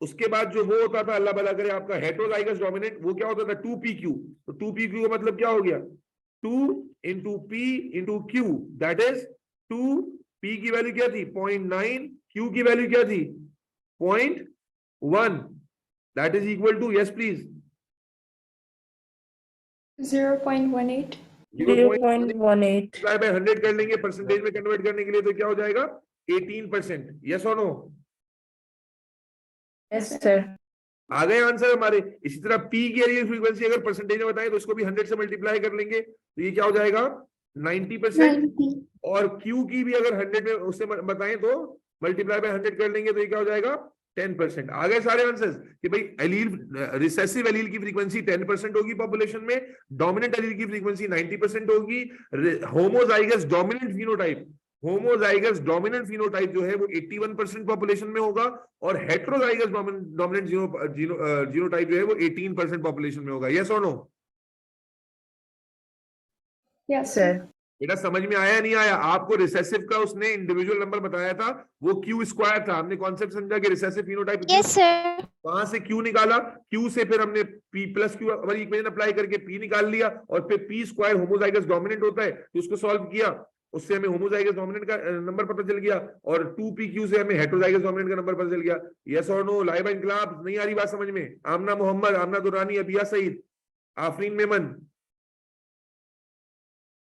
उसके बाद जो वो होता था, अल्लाह भला करे, आपका हेटेरोजाइगस डोमिनेंट, वो क्या होता था? 2pq। तो 2pq का मतलब क्या हो गया? 2 into p into q, that is 2। p की वैल्यू क्या थी? 0.9। q की वैल्यू क्या थी? 0.1। That is equal to, yes please, 0.18. 0.18. By 100 कर लेंगे परसेंटेज में कन्वर्ट करने के लिए तो क्या हो जाएगा? 18%। यस और नो? Yes, sir. आ गए आंसर हमारे। इसी तरह P की एरियल फ्रीक्वेंसी अगर परसेंटेज में बताएं तो इसको भी 100 से मल्टीप्लाई कर लेंगे तो ये क्या हो जाएगा? 90%। 90. और Q की भी अगर 100 में उससे बताएं तो मल्टीप्लाई बाय 100 कर लेंगे तो ये क्या हो जाएगा? 10%। आ गए सारे आंसर्स कि भाई एलील, रिसेसिव एलील की फ्रीक्वेंसी 10% होगी पॉपुलेशन में, डोमिनेंट एलील की फ्रीक्वेंसी 90% होगी, homozygous dominant phenotype, homozygous dominant phenotype जो है वो 81% पॉपुलेशन में होगा और हेटेरोजाइगस डोमिनेंट जीनोटाइप जो है वो 18% पॉपुलेशन में होगा। यस और नो? Yes, Sir. बेटा समझ में आया नहीं आया? आपको रिसेसिव का उसने इंडिविजुअल नंबर बताया था, वो क्यू स्क्वायर था। हमने कॉन्सेप्ट समझा कि रिसेसिव फिनोटाइप। Yes, sir. वहां से क्यू निकाला, क्यू से फिर हमने पी प्लस क्यू वाली इक्वेशन अप्लाई करके पी निकाल लिया और फिर पी स्क्वायर होमोजाइगस डोमिनेंट होता है तो उसको सॉल्व किया, उससे हमें होमोजाइगस डोमिनेंट का नंबर पता चल गया और 2pq से हमें हेटेरोजाइगस डोमिनेंट का नंबर पता चल गया। यस और नो? लाइव एंड क्लास नहीं आ रही बात समझ में? आमना मोहम्मद, आमना दुरानी, अबिया सईद, आफरीन मेमन।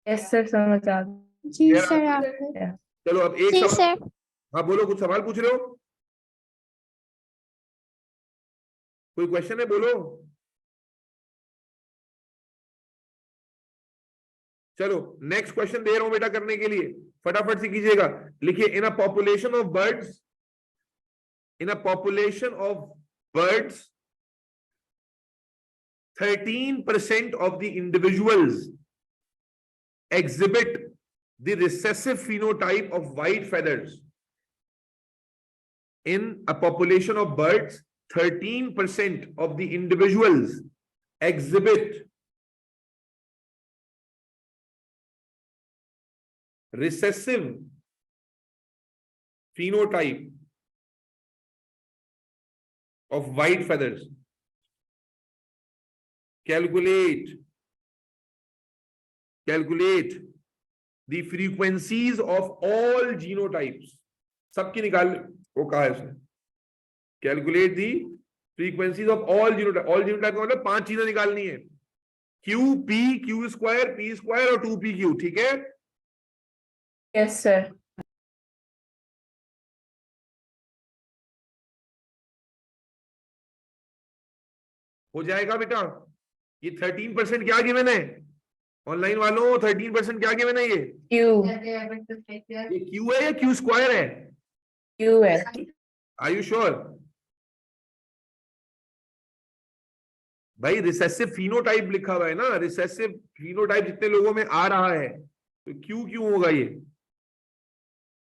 Yes, sir. समझ आ गया. जी There सर are- आपने. चलो अब एक जी सवाल। sir. हाँ बोलो, कुछ सवाल पूछ रहे हो? कोई क्वेश्चन है? बोलो। चलो नेक्स्ट क्वेश्चन दे रहा हूं बेटा करने के लिए, फटाफट से कीजिएगा। लिखिए, in a population of birds, in a population of birds, 13% of the individuals exhibit the recessive phenotype of white feathers. In a population of birds, 13% of the individuals exhibit recessive phenotype of white feathers. Calculate the frequencies of all genotypes. सबकी निकाल, वो कहा है उसने. Calculate the frequencies of all genotypes. All genotype का मतलब 5 चीजें निकालनी है. Q, P, Q square, P square और 2PQ. ठीक है? Yes, sir. हो जाएगा बेटा. ये 13% क्या गिवन है ऑनलाइन वालों? 13% क्या गिवन है? ये क्यू है या क्यू स्क्वायर है? Q है. Are you sure? भाई रिसेसिव फिनोटाइप लिखा हुआ है ना, रिसेसिव फिनोटाइप जितने लोगों में आ रहा है तो क्यू क्यों होगा? ये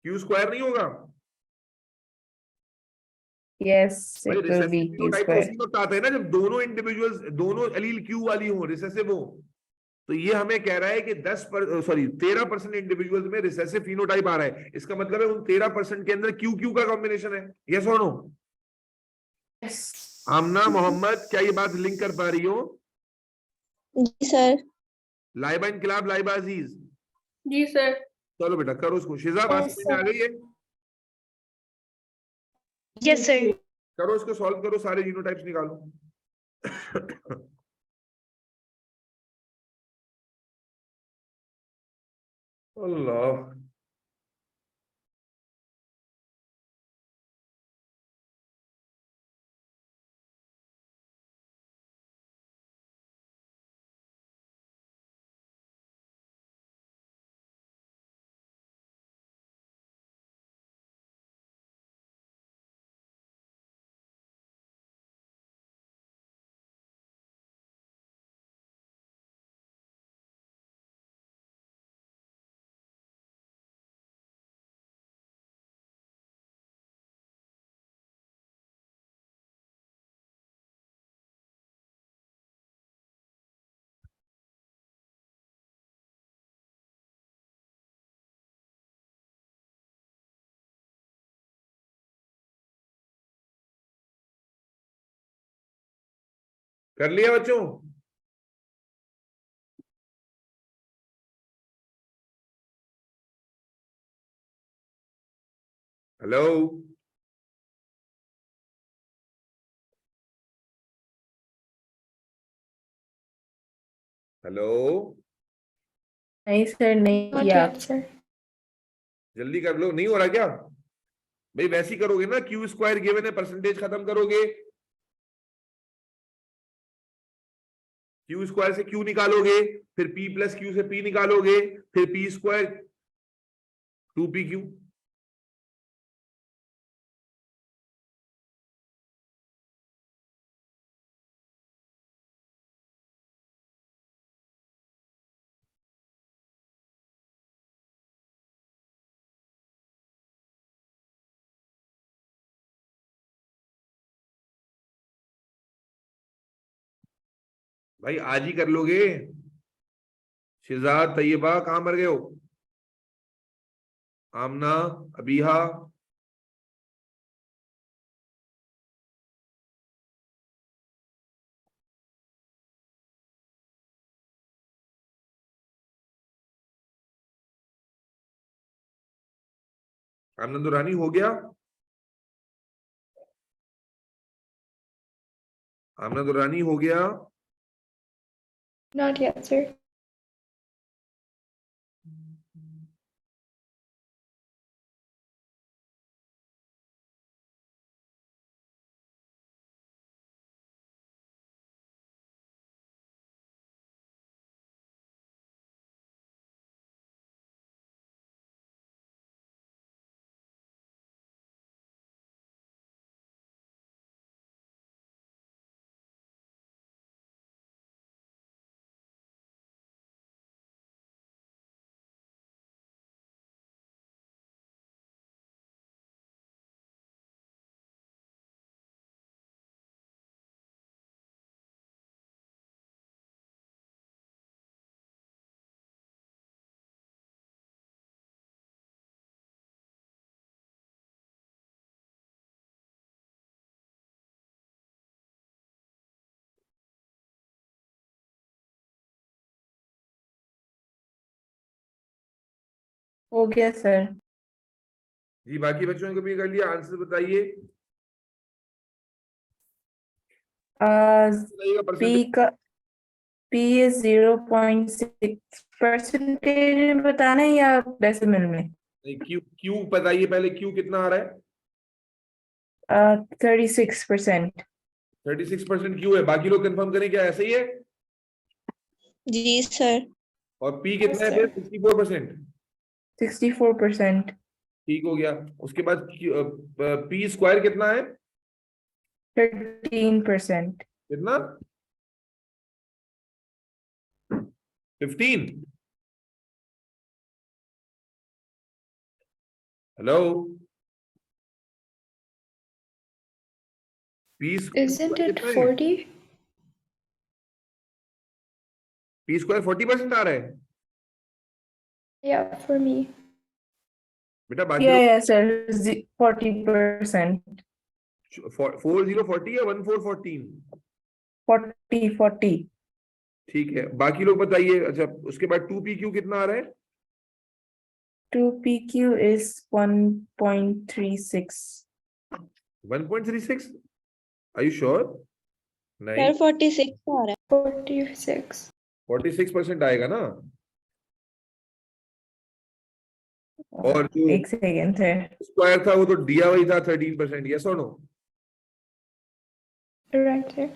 क्यू स्क्वायर नहीं होगा? Yes, भाई it will recessive be Q phenotype square. उसी वक्त आता है ना जब दोनों इंडिविजुअल्स, दोनों एलील क्यू वाली हो, रिसेसिव हो. तो ये हमें कह रहा है कि 13% इंडिविजुअल्स में रिसेसिव फिनोटाइप आ रहा है. इसका मतलब है उन 13% के अंदर क्यू क्यू का कॉम्बिनेशन है. यस और नो? Yes. आमना मोहम्मद, क्या ये बात लिंक कर पा रही हो? जी सर। लाइबा इनकलाब, लाइबा अजीज. जी सर। चलो बेटा करो उसको. शिजा बात समझ में आ गई है? Yes, sir. करो उसको, सॉल्व करो, सारे जीनोटाइप्स निकालो. अल्लाह. कर लिया बच्चों? हेलो? हेलो? नहीं सर, नहीं Not किया. yet, sir. जल्दी कर लो. नहीं हो रहा क्या भाई? वैसे ही करोगे ना, क्यू स्क्वायर गिवन है, परसेंटेज खत्म करोगे, क्यू स्क्वायर से क्यू निकालोगे, फिर पी प्लस क्यू से पी निकालोगे, फिर पी स्क्वायर 2PQ. भाई आज ही कर लोगे? शिजाद, तैयबा कहां मर गए हो? आमना, अबीहा, आमना दुरानी हो गया? आमना दुरानी हो गया? Not yet, sir. हो गया सर। जी बाकी बच्चों ने को भी कर लिया, आंसर बताइए। बताइएगा P परसेंटेज। का P is 0.6 परसेंटेज बताना है या डेसिमल में? नहीं, क्यू क्यू बताइए पहले, क्यू कितना आ रहा है? 36%। 36% क्यू है। बाकी लोग कंफर्म करें क्या ऐसा ही है? जी सर। और पी कितना है Yes, फिर? sir. 64%। 64%। ठीक हो गया। उसके बाद पी स्क्वायर कितना है? 13%। कितना? 15। Hello, P Isn't square it कितना है? 40? पी स्क्वायर 40% आ रहा है Yeah, for me. बेटा। बाकी Yeah, लोग yeah, sir. 40%. 4040 या 1414? 40. ठीक है, बाकी लोग बताइए। अच्छा, उसके बाद 2PQ कितना आ रहा है? 2PQ is 1.36. 1.36? Are you sure? नहीं, सर 46 आ रहा 46. 46% आएगा ना। और जो एक सेकेंड सर। स्क्वायर था वो तो दिया वही था 13%। यस और नो? Right, sir.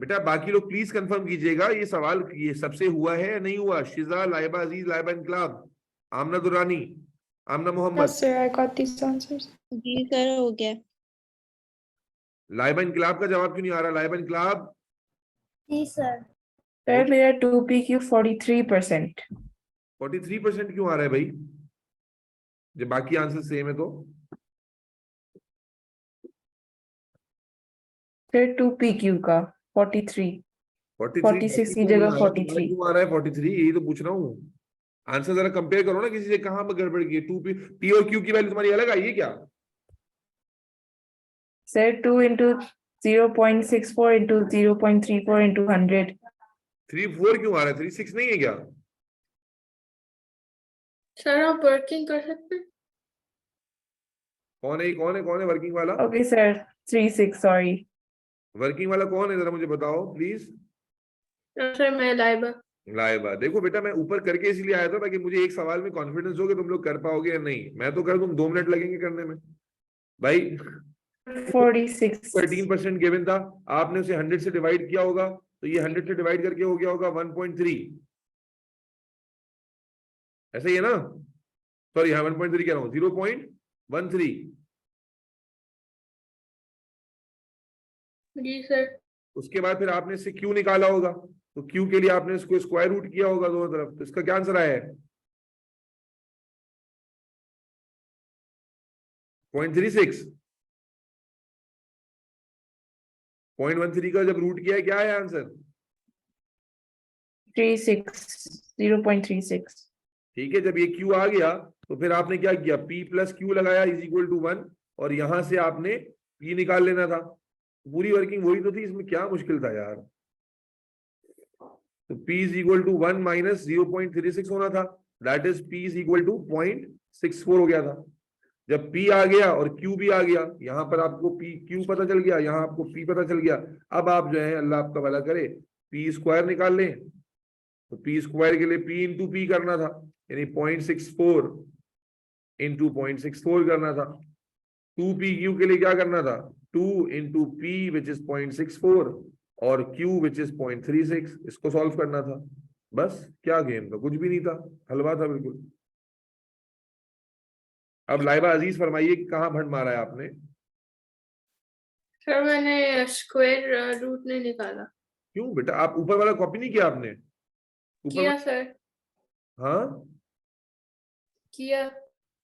बेटा बाकी लोग प्लीज कंफर्म कीजिएगा, ये सवाल ये सबसे हुआ है या नहीं हुआ? शिजा, लाइबा अजीज, लाइबा इनकलाब, आमना दुरानी, आमना Mohammad. Yes, sir. I got these answers. है। जी सर हो गया। लाइबा इनकलाब का जवाब क्यों नहीं आ रहा? लाइबा इनकलाब। जी सर। सर मेरा 2PQ 43%। 43% क्यों आ रहा है भाई, जब बाकी आंसर सेम है तो? सर 2PQ का 43। 43 46 की क्यों नहीं जगह आ रहा है? तुम्हारा 43। क्यों आ रहा है 43? यही तो पूछ रहा हूँ। आंसर जरा कंपेयर करो ना किसी से, कहां पर गड़बड़ की है? पी और क्यू की वैल्यू तुम्हारी अलग आई है क्या? Sir 2 into 0.64 into 0.34 into 100। 34 क्यों आ रहा है? 36 नहीं है क्या? सर आप वर्किंग कर सकते हैं? कौन है कौन है वर्किंग वाला? Okay sir 36 sorry. वर्किंग वाला कौन है, जरा मुझे बताओ प्लीज। सर मैं लाइबा। लाइबा। देखो बेटा, मैं ऊपर करके इसलिए आया था ताकि मुझे एक सवाल में कॉन्फिडेंस हो कि तुम लोग कर पाओगे या नहीं। मैं तो कर दूं, 2 मिनट लगेंगे करने में भाई। 46। 13% गिवन था, आपने उसे 100 से डिवाइड किया होगा, तो ये 100 से डिवाइड करके हो गया होगा 1.3। ऐसा ही है ना? सॉरी, हाँ 1.3 कह रहा हूं, 0.13। जी सर। उसके बाद फिर आपने इससे क्यू निकाला होगा, तो क्यू के लिए आपने इसको स्क्वायर रूट किया होगा दोनों तरफ, तो इसका क्या आंसर आया है? 0.36। 0.13 का जब रूट किया है, क्या है आंसर? 0.36। ठीक है, जब ये क्यू आ गया तो फिर आपने क्या किया? P प्लस क्यू लगाया इज इक्वल टू 1, और यहां से आपने P निकाल लेना था। पूरी वर्किंग वही तो थी, इसमें क्या मुश्किल था यार? तो P is equal to 1 minus 0.36 होना था, that is P is equal to 0.64 हो गया था। जब P आ गया और Q भी आ गया, यहां पर आपको P Q पता चल गया, यहां आपको P पता चल गया। अब आप जो है, अल्लाह आपका भला करे, P स्क्वायर निकाल लें। तो P स्क्वायर के लिए P इंटू P करना था, यानी 0.64 इंटू 0.64 करना था। 2PQ के लिए क्या करना था? 2 इंटू P विच इज 0.64 और Q विच इज 0.36। इसको सॉल्व करना था बस। क्या गेम था? कुछ भी नहीं था, हलवा था बिल्कुल। अब लाइबा अजीज फरमाइए कि कहाँ भंड मारा है आपने? सर मैंने स्क्वायर रूट नहीं निकाला। क्यों बेटा, आप ऊपर वाला कॉपी नहीं किया आपने? ऊपर किया सर। हाँ किया।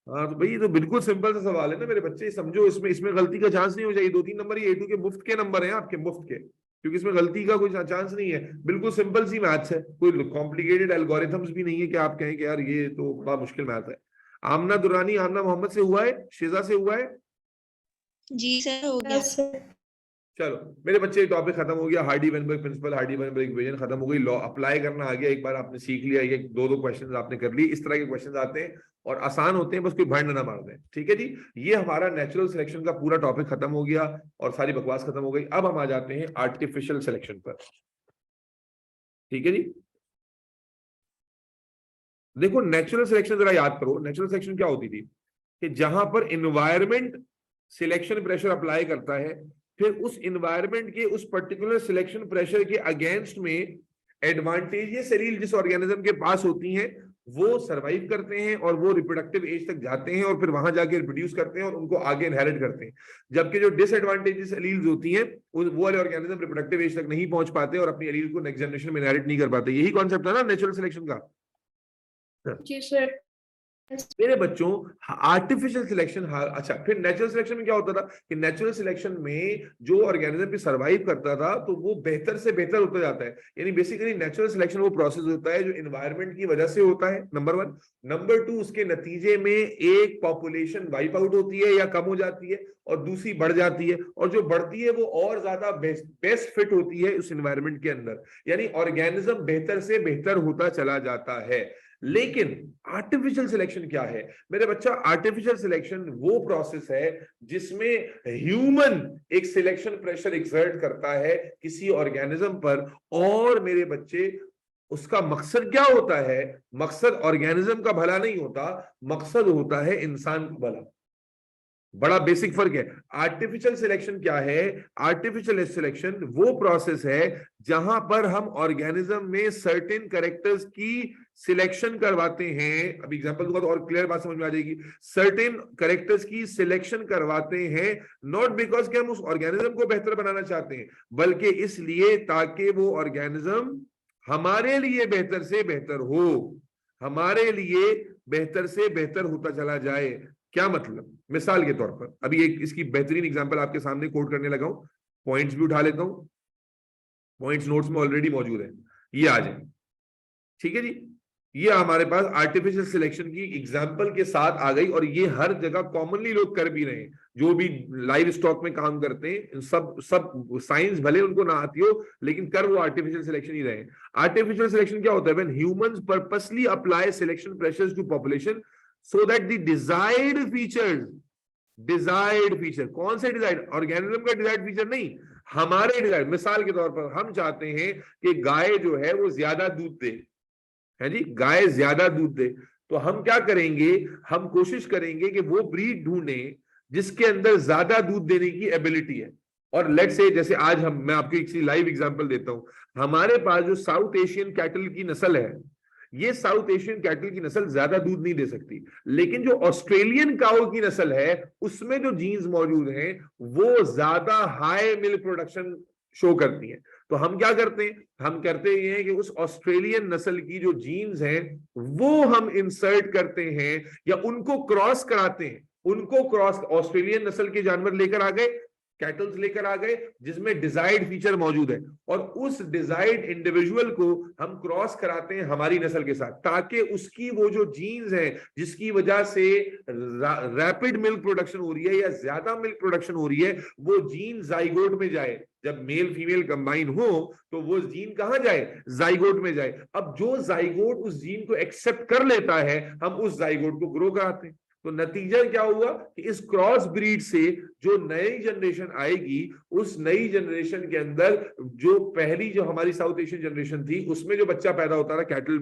हाँ, तो भाई ये तो बिल्कुल सिंपल सा सवाल है ना मेरे बच्चे, समझो। इसमें इसमें गलती का चांस नहीं हो जाएगी। 2-3 नंबर ये A2 के मुफ्त के नंबर हैं आपके, मुफ्त के, क्योंकि इसमें गलती का कोई चांस नहीं है। बिल्कुल सिंपल सी मैथ्स है, कोई कॉम्प्लिकेटेड एल्गोरिथम्स भी नहीं है कि आप कहें कि यार ये तो बड़ा मुश्किल मैथ है। आमना दुरानी, आमना मोहम्मद से हुआ है, शिजा से हुआ है? जी सर हो गया। Yes, sir. चलो मेरे बच्चे, टॉपिक खत्म हो गया। Hardy Weinberg principle, Hardy Weinberg equation खत्म हो गई। लॉ अप्लाई करना आ गया, एक बार आपने सीख लिया, ये दो क्वेश्चंस आपने कर लिए। इस तरह के क्वेश्चंस आते हैं और आसान होते हैं, बस कोई भंड ना मार दें। ठीक है जी, ये हमारा नेचुरल सिलेक्शन का पूरा टॉपिक खत्म हो गया और सारी बकवास खत्म हो गई। अब हम आ जाते हैं आर्टिफिशियल सिलेक्शन पर। ठीक है जी, देखो नेचुरल सिलेक्शन जरा याद करो। नेचुरल सिलेक्शन क्या होती थी कि जहां पर इन्वायरमेंट सिलेक्शन प्रेशर अप्लाई करता है, फिर उस इन्वायरमेंट के उस पर्टिकुलर सिलेक्शन प्रेशर के अगेंस्ट में एडवांटेजियस सेल जिस ऑर्गेनिज्म के पास होती हैं वो सरवाइव करते हैं और वो रिप्रोडक्टिव एज तक जाते हैं और फिर वहां जाके रिप्रोड्यूस करते हैं और उनको आगे इनहेरिट करते हैं। जबकि जो डिसएडवांटेजेस एलील्स होती हैं वो वाले ऑर्गेनिज्म रिप्रोडक्टिव एज तक नहीं पहुंच पाते और अपनी एलील को नेक्स्ट जनरेशन में इनहेरिट नहीं कर पाते। यही कॉन्सेप्ट है ना नेचुरल सिलेक्शन का। जी सर। मेरे बच्चों, आर्टिफिशियल सिलेक्शन, अच्छा फिर नेचुरल सिलेक्शन में क्या होता था कि नेचुरल सिलेक्शन में जो ऑर्गेनिज्म भी सरवाइव करता था तो वो बेहतर से बेहतर होता जाता है। यानी बेसिकली नेचुरल सिलेक्शन वो प्रोसेस होता है जो एनवायरनमेंट की वजह से होता है, नंबर 1। नंबर 2, उसके नतीजे में एक पॉपुलेशन वाइप आउट होती है या कम हो जाती है और दूसरी बढ़ जाती है, और जो बढ़ती है वो और ज्यादा बेस्ट फिट होती है उस एनवायरनमेंट के अंदर, यानी ऑर्गेनिज्म बेहतर से बेहतर होता चला जाता है। लेकिन आर्टिफिशियल सिलेक्शन क्या है मेरे बच्चा? आर्टिफिशियल सिलेक्शन वो प्रोसेस है जिसमें ह्यूमन एक सिलेक्शन प्रेशर एक्सर्ट करता है किसी ऑर्गेनिज्म पर, और मेरे बच्चे उसका मकसद क्या होता है? मकसद ऑर्गेनिज्म का भला नहीं होता, मकसद होता है इंसान का भला। बड़ा बेसिक फर्क है। आर्टिफिशियल सिलेक्शन क्या है? आर्टिफिशियल सिलेक्शन वो प्रोसेस है जहां पर हम ऑर्गेनिज्म में सर्टेन कैरेक्टर्स की सिलेक्शन करवाते हैं। अब एग्जांपल दूंगा तो और क्लियर बात समझ में आ जाएगी। सर्टेन कैरेक्टर्स की सिलेक्शन करवाते हैं नॉट बिकॉज कि हम उस ऑर्गेनिज्म को बेहतर बनाना चाहते हैं, बल्कि इसलिए ताकि वो ऑर्गेनिज्म हमारे लिए बेहतर से बेहतर हो, हमारे लिए बेहतर से बेहतर होता चला जाए। क्या मतलब? मिसाल के तौर पर अभी एक इसकी बेहतरीन एग्जांपल आपके सामने कोट करने लगा हूं, पॉइंट्स भी उठा लेता हूं, पॉइंट्स नोट्स में ऑलरेडी मौजूद है, ये आ जाए। ठीक है जी, ये हमारे पास आर्टिफिशियल सिलेक्शन की एग्जांपल के साथ आ गई और ये हर जगह कॉमनली लोग कर भी रहे हैं। जो भी लाइव स्टॉक में काम करते हैं, सब साइंस भले उनको ना आती हो लेकिन कर वो आर्टिफिशियल सिलेक्शन ही रहे हैं। आर्टिफिशियल सिलेक्शन क्या होता है? When humans purposely apply selection pressures to population so that the desired features, desired feature, कौन से डिजायर्ड? ऑर्गेनिज्म का डिजायर्ड फीचर नहीं, हमारे डिजायर्ड। मिसाल के तौर पर हम चाहते हैं कि गाय जो है वो ज्यादा दूध दे, है जी, गाय ज्यादा दूध दे, तो हम क्या करेंगे? हम कोशिश करेंगे कि वो ब्रीड ढूंढें जिसके अंदर ज्यादा दूध देने की एबिलिटी है। और लेट से जैसे आज मैं आपको एक लाइव एग्जांपल देता हूं। हमारे पास जो साउथ एशियन कैटल की नस्ल है, ये साउथ एशियन कैटल की नस्ल ज्यादा दूध नहीं दे सकती, लेकिन जो ऑस्ट्रेलियन काऊ की नस्ल है उसमें जो जीन्स मौजूद हैं वो ज्यादा हाई मिल्क प्रोडक्शन शो करती हैं। तो हम क्या करते हैं? हम करते ये हैं कि उस ऑस्ट्रेलियन नस्ल की जो जीन्स हैं वो हम इंसर्ट करते हैं या उनको क्रॉस कराते हैं। उनको क्रॉस, ऑस्ट्रेलियन नस्ल के जानवर लेकर आ गए, कैटल्स लेकर आ गए जिसमें डिजायर्ड फीचर मौजूद है, और उस डिजायर्ड इंडिविजुअल को हम क्रॉस कराते हैं हमारी नस्ल के साथ, ताकि उसकी वो जो जीन्स है जिसकी वजह से रैपिड मिल्क प्रोडक्शन हो रही है या ज्यादा मिल्क प्रोडक्शन हो रही है, वो जीन जाइगोट में जाए। जब मेल फीमेल कंबाइन हो तो वो जीन कहां जाए? जाइगोट में जाए। अब जो जाइगोट उस जीन को एक्सेप्ट कर लेता है, हम उस जाइगोट को ग्रो कराते हैं। तो नतीजा क्या हुआ कि इस क्रॉस ब्रीड से जो नई जनरेशन आएगी, उस नई जनरेशन के अंदर जो पहली जो हमारी साउथ एशियन जनरेशन थी उसमें जो बच्चा पैदा होता था कैटल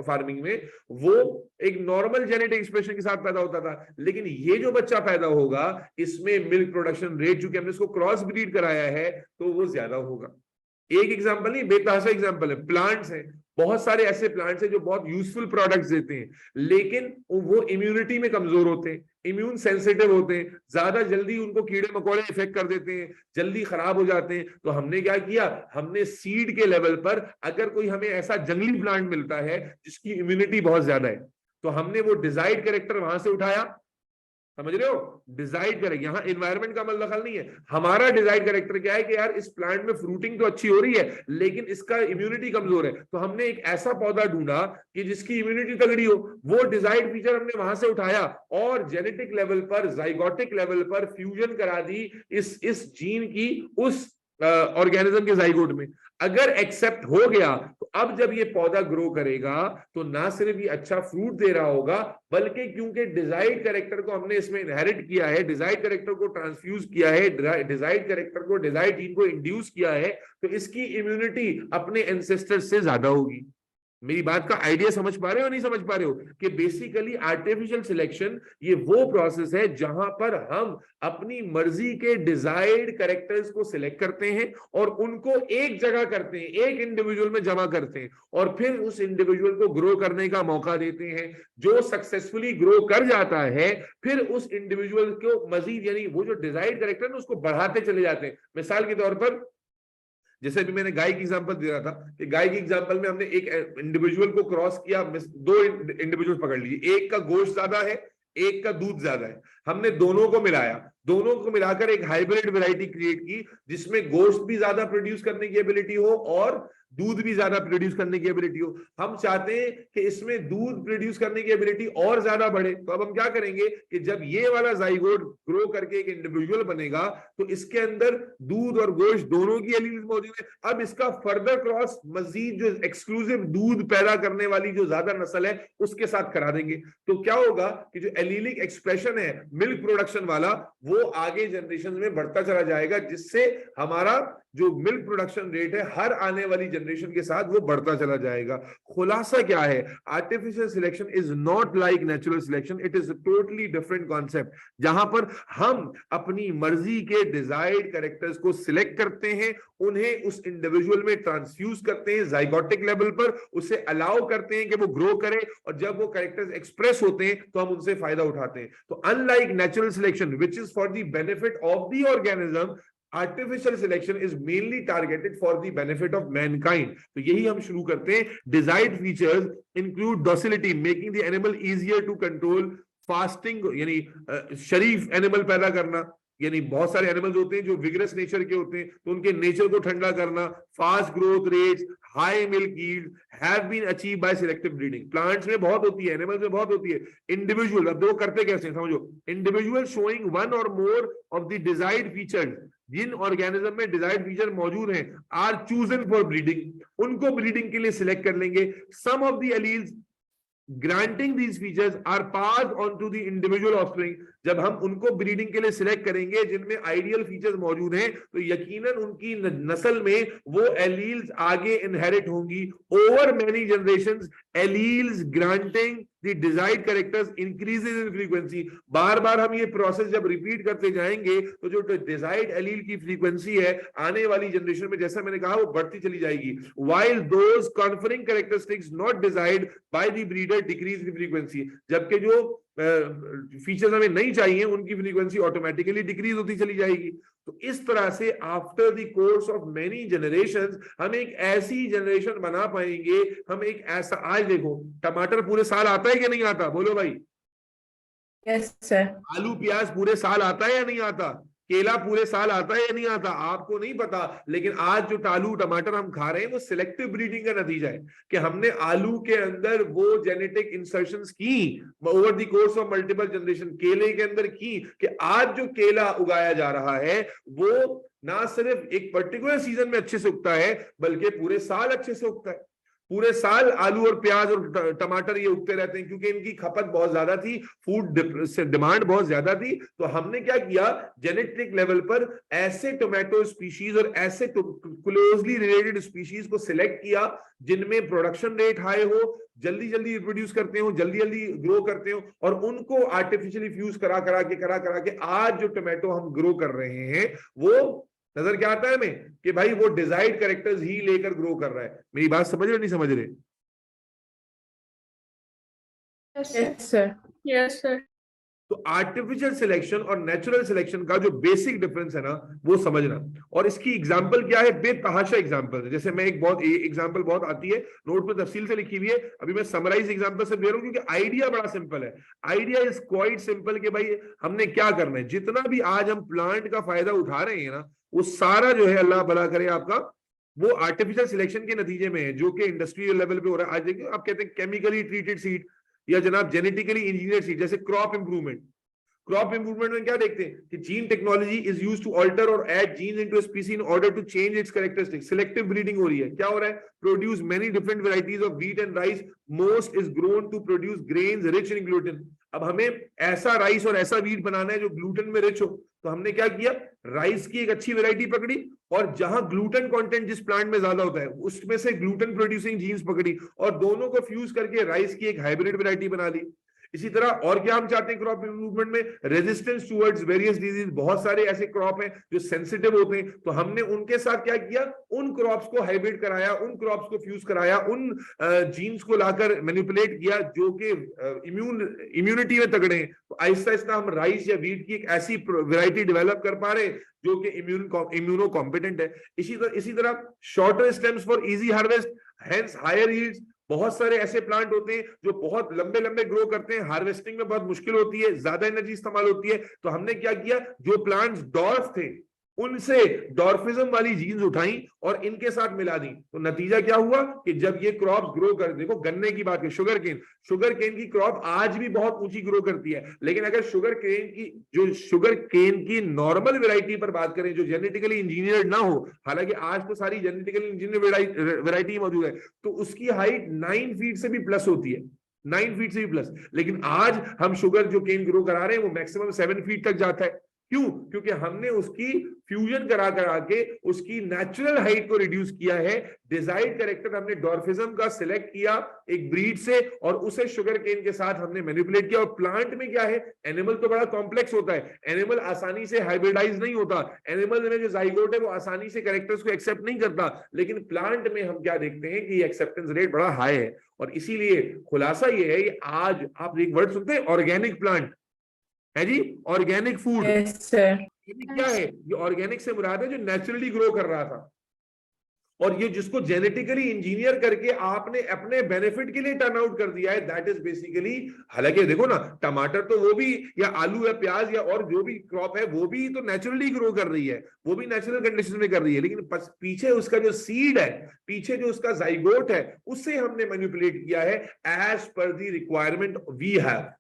फार्मिंग में, वो एक नॉर्मल जेनेटिक एक्सप्रेशन के साथ पैदा होता था। लेकिन ये जो बच्चा पैदा होगा इसमें मिल्क प्रोडक्शन रेट, चूंकि हमने इसको क्रॉस ब्रीड कराया है, तो वो ज्यादा होगा। एक एग्जांपल नहीं, बेतहाशा एग्जांपल है। प्लांट्स हैं, बहुत सारे ऐसे प्लांट्स हैं जो बहुत यूजफुल प्रोडक्ट्स देते हैं, लेकिन वो इम्यूनिटी में कमजोर होते हैं, इम्यून सेंसिटिव होते हैं, ज्यादा जल्दी उनको कीड़े मकोड़े इफेक्ट कर देते हैं, जल्दी खराब हो जाते हैं। तो हमने क्या किया? हमने सीड के लेवल पर अगर कोई हमें ऐसा जंगली प्लांट मिलता है जिसकी इम्यूनिटी बहुत ज्यादा है, तो हमने वो डिजायर्ड कैरेक्टर वहां से उठाया, समझ रहे हो? डिजाइड करेक्टर, यहाँ एनवायरनमेंट का मतलब दखल नहीं है। हमारा डिजाइड करेक्टर क्या है कि यार इस प्लांट में फ्रूटिंग तो अच्छी हो रही है लेकिन इसका इम्यूनिटी कमजोर है, तो हमने एक ऐसा पौधा ढूंढा कि जिसकी इम्यूनिटी तगड़ी हो। वो डिजाइड फीचर हमने वहां से उठाया और जेनेटिक लेवल पर, जाइगोटिक लेवल पर फ्यूजन करा दी इस जीन की उस ऑर्गेनिज्म के जाइगोट में। अगर एक्सेप्ट हो गया तो अब जब ये पौधा ग्रो करेगा तो ना सिर्फ ये अच्छा फ्रूट दे रहा होगा, बल्कि क्योंकि डिजाइड कैरेक्टर को हमने इसमें इनहेरिट किया है, डिजाइड कैरेक्टर को ट्रांसफ्यूज किया है, डिजाइड कैरेक्टर को, डिजाइड जीन को इंड्यूस किया है, तो इसकी इम्यूनिटी अपने एंसेस्टर्स से ज्यादा होगी। मेरी बात का आइडिया समझ पा रहे हो नहीं समझ पा रहे हो? कि बेसिकली आर्टिफिशियल सिलेक्शन ये वो प्रोसेस है जहां पर हम अपनी मर्जी के डिजायर्ड कैरेक्टर्स को सिलेक्ट करते हैं और उनको एक जगह करते हैं, एक इंडिविजुअल में जमा करते हैं और फिर उस इंडिविजुअल को ग्रो करने का मौका देते हैं। जो सक्सेसफुली ग्रो कर जाता है फिर उस इंडिविजुअल को मजीद, यानी वो जो डिजायर्ड कैरेक्टर है उसको बढ़ाते चले जाते हैं। मिसाल के तौर पर जैसे भी मैंने गाय की एग्जांपल दे रहा था कि गाय की एग्जांपल में हमने एक इंडिविजुअल को क्रॉस किया, दो इंडिविजुअल पकड़ लीजिए, एक का गोश्त ज्यादा है, एक का दूध ज्यादा है। हमने दोनों को मिलाया, दोनों को मिलाकर एक हाइब्रिड वैरायटी क्रिएट की जिसमें गोश्त भी ज्यादा प्रोड्यूस करने की एबिलिटी हो और दूध भी ज्यादा प्रोड्यूस करने की एबिलिटी हो। हम चाहते हैं कि इसमें दूध प्रोड्यूस करने की एबिलिटी और ज्यादा बढ़े, तो अब हम क्या करेंगे कि जब ये वाला जाइगोट ग्रो करके एक इंडिविजुअल बनेगा तो इसके अंदर दूध और गोश्त दोनों की एलील्स मौजूद है। अब इसका फर्दर क्रॉस मजीद जो एक्सक्लूसिव दूध पैदा करने वाली जो ज्यादा नस्ल है उसके साथ करा देंगे, तो क्या होगा कि जो एलीलिक एक्सप्रेशन है मिल्क प्रोडक्शन वाला वो आगे जनरेशन में बढ़ता चला जाएगा, जिससे हमारा जो मिल्क प्रोडक्शन रेट है हर आने वाली जनरेशन के साथ वो बढ़ता चला जाएगा। खुलासा क्या है? Artificial selection is not like natural selection, it is a totally different concept, जहां पर हम अपनी मर्जी के डिजायर्ड कैरेक्टर्स को सिलेक्ट करते हैं, उन्हें उस इंडिविजुअल में ट्रांसफ्यूज करते हैं जाइगोटिक लेवल पर, उसे अलाउ करते हैं कि वो ग्रो करे और जब वो कैरेक्टर्स एक्सप्रेस होते हैं तो हम उनसे फायदा उठाते हैं। तो unlike natural selection which is for the benefit of the organism, artificial selection is mainly targeted for the benefit of mankind. तो यही हम शुरू करते हैं। Desired features include docility, making the animal easier to control, fasting यानी शरीफ एनिमल पैदा करना, यानी बहुत सारे एनिमल्स होते हैं जो विगरस नेचर के होते हैं तो उनके नेचर को ठंडा करना, fast growth rates, high milk yield have been achieve by selective breeding. Plants में बहुत होती है, एनिमल्स में बहुत होती है। इंडिविजुअल, अब देखो करते कैसे हैं समझो, individual showing one or more of the desired features, जिन ऑर्गेनिज्म में डिजायर्ड फीचर मौजूद हैं आर चूजन फॉर ब्रीडिंग, उनको ब्रीडिंग के लिए सिलेक्ट कर लेंगे। Some of the alleles granting these features are passed on to the individual offspring, जब हम उनको ब्रीडिंग के लिए सिलेक्ट करेंगे जिनमें आइडियल फीचर्स मौजूद हैं तो यकीनन उनकी नस्ल में वो एलील्स आगे इनहेरिट होंगी। Over many generations alleles granting the desired characters increases in frequency. बार बार हम ये प्रोसेस जब रिपीट करते जाएंगे तो जो डिजायर्ड एलील की फ्रीक्वेंसी है आने वाली जनरेशन में, जैसा मैंने कहा, वो बढ़ती चली जाएगी। while those conferring characteristics not desired by the breeder decrease the frequency, जबकि जो फीचर्स हमें नहीं चाहिए उनकी फ्रीक्वेंसी ऑटोमेटिकली डिक्रीज होती चली जाएगी। तो इस तरह से after the course of many generations हम एक ऐसी जनरेशन बना पाएंगे, हम एक ऐसा, आज देखो टमाटर पूरे साल आता है कि नहीं आता, बोलो भाई। Yes sir. आलू प्याज पूरे साल आता है या नहीं आता? केला पूरे साल आता है या नहीं आता? आपको नहीं पता, लेकिन आज जो आलू टमाटर हम खा रहे हैं वो सिलेक्टिव ब्रीडिंग का नतीजा है कि हमने आलू के अंदर वो जेनेटिक इंसर्शंस की over the course of multiple generation, केले के अंदर की, कि आज जो केला उगाया जा रहा है वो ना सिर्फ एक पर्टिकुलर सीजन में अच्छे से उगता है बल्कि पूरे साल अच्छे से उगता है। पूरे साल आलू और प्याज और टमाटर ये उगते रहते हैं क्योंकि इनकी खपत बहुत ज्यादा थी, फूड से डिमांड बहुत ज्यादा थी। तो हमने क्या किया, जेनेटिक लेवल पर ऐसे टोमेटो स्पीशीज और ऐसे क्लोजली रिलेटेड स्पीशीज को सिलेक्ट किया जिनमें प्रोडक्शन रेट हाई हो, जल्दी जल्दी रिप्रोड्यूस करते हो, जल्दी जल्दी ग्रो करते हो, और उनको आर्टिफिशियली फ्यूज करा करा के आज जो टोमेटो हम ग्रो कर रहे हैं वो नजर क्या आता है हमें कि भाई वो डिजायर्ड कैरेक्टर्स ही लेकर ग्रो कर रहा है। मेरी बात समझ रहे नहीं समझ रहे? Yes, sir. Yes sir. Yes, sir. तो आर्टिफिशियल सिलेक्शन और नेचुरल सिलेक्शन का जो बेसिक डिफरेंस है ना, वो समझना। और इसकी एग्जांपल क्या है, बेतहाशा एग्जांपल है। जैसे मैं एक एग्जांपल बहुत आती है, नोट में तफसील से लिखी हुई है, अभी मैं समराइज एग्जांपल से दे रहा हूं क्योंकि आइडिया बड़ा सिंपल है। आइडिया इज क्वाइट सिंपल कि भाई हमने क्या करना है, जितना भी आज हम प्लांट का फायदा उठा रहे हैं ना, वो सारा जो है, अल्लाह भला करे आपका, वो आर्टिफिशियल सिलेक्शन के नतीजे में है, जो कि इंडस्ट्रियल लेवल पे हो रहा है। आज देखिए, आप कहते हैं केमिकली ट्रीटेड सीड या जनाब जेनेटिकली इंजीनियर सीड, जैसे क्रॉप इंप्रूवमेंट। क्रॉप इंप्रूवमेंट में क्या देखते हैं कि gene technology is used to alter or add genes into a species in order to change its characteristics. Selective breeding हो रही है, क्या हो रहा है, produce many different varieties of wheat and rice, most is grown to produce grains rich in gluten. अब हमें ऐसा राइस और ऐसा व्हीट बनाना है जो ग्लूटेन में रिच हो, तो हमने क्या किया, राइस की एक अच्छी वैरायटी पकड़ी और जहां ग्लूटेन कंटेंट जिस प्लांट में ज्यादा होता है उसमें से ग्लूटेन प्रोड्यूसिंग जीन्स पकड़ी और दोनों को फ्यूज करके राइस की एक हाइब्रिड वैरायटी बना ली। इसी तरह और क्या हम चाहते हैं क्रॉप इंप्रूवमेंट में, रेजिस्टेंस टुवर्ड्स वेरियस डिजीज। बहुत सारे ऐसे क्रॉप हैं जो सेंसिटिव होते हैं, तो हमने उनके साथ क्या किया, उन क्रॉप्स को हाइब्रिड कराया, उन क्रॉप्स को फ्यूज कराया, उन जीन्स को लाकर मैनिपुलेट किया जो कि इम्यूनिटी में तगड़े हैं। तो आहिस्ता आहिस्ता हम राइस या व्हीट की एक ऐसी वैरायटी डेवलप कर पा रहे हैं जो कि इम्यूनो कॉम्पिटेंट है। इसी तरह shorter stems for easy harvest, hence higher yields. बहुत सारे ऐसे प्लांट होते हैं जो बहुत लंबे लंबे ग्रो करते हैं, हार्वेस्टिंग में बहुत मुश्किल होती है, ज्यादा एनर्जी इस्तेमाल होती है। तो हमने क्या किया, जो प्लांट्स डॉर्फ थे उनसे डॉर्फिज्म वाली जीन्स उठाई और इनके साथ मिला दी। तो नतीजा क्या हुआ कि जब ये क्रॉप ग्रो कर, देखो गन्ने की बात है, शुगर केन की क्रॉप आज भी बहुत ऊंची ग्रो करती है, लेकिन अगर शुगर केन की नॉर्मल वैरायटी पर बात करें जो जेनेटिकली इंजीनियर्ड ना हो, हालांकि आज तो सारी जेनेटिकली इंजीनियर्ड वैरायटी मौजूद है, तो उसकी हाइट 9 फीट से भी प्लस होती है, 9 फीट से भी प्लस। लेकिन आज हम शुगर जो केन ग्रो करा रहे हैं वो मैक्सिमम 7 फीट तक जाता है। क्यों? क्योंकि हमने उसकी फ्यूजन करा के उसकी नेचुरल हाइट को रिड्यूस किया है। डिजायर्ड कैरेक्टर हमने डॉर्फिज्म का सिलेक्ट किया एक ब्रीड से और उसे शुगर केन के साथ हमने मैनिपुलेट किया। और प्लांट में क्या है, एनिमल तो बड़ा कॉम्प्लेक्स होता है, एनिमल आसानी से हाइब्रिडाइज नहीं होता, एनिमल में जो जाइगोट है वो आसानी से कैरेक्टर्स को एक्सेप्ट नहीं करता। लेकिन प्लांट में हम क्या देखते हैं कि एक्सेप्टेंस रेट बड़ा हाई है। और इसीलिए खुलासा ये है कि आज आप एक वर्ड सुनते हैं, ऑर्गेनिक प्लांट है जी, ऑर्गेनिक फूड। Yes, sir. ये क्या है, ये ऑर्गेनिक से मुराद है जो नेचुरली ग्रो कर रहा था, और ये जिसको जेनेटिकली इंजीनियर करके आपने अपने बेनिफिट के लिए टर्न आउट कर दिया है, दैट इज बेसिकली। हालांकि देखो ना, टमाटर तो वो भी, या आलू या प्याज या और जो भी क्रॉप है वो भी तो नेचुरली ग्रो कर रही है, वो भी नेचुरल कंडीशन में कर रही है, लेकिन पीछे उसका जो सीड है, पीछे जो उसका जाइगोट है, उससे हमने मैनिपुलेट किया है as per the requirement we have.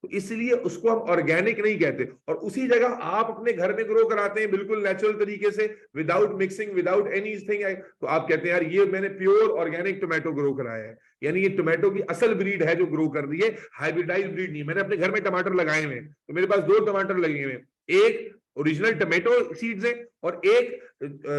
तो इसलिए उसको हम ऑर्गेनिक नहीं कहते। और उसी जगह आप अपने घर में ग्रो कराते हैं बिल्कुल नेचुरल तरीके से, विदाउट मिक्सिंग, विदाउट एनीथिंग, तो आप कहते हैं यार ये मैंने प्योर ऑर्गेनिक टोमेटो ग्रो कराया है, यानी ये टोमेटो की असल ब्रीड है जो ग्रो कर रही है, हाइब्रिडाइज ब्रीड नहीं। मैंने अपने घर में टमाटर लगाए हुए, तो मेरे पास 2 टमाटर लगे हुए, एक ओरिजिनल टोमेटो सीड्स हैं और एक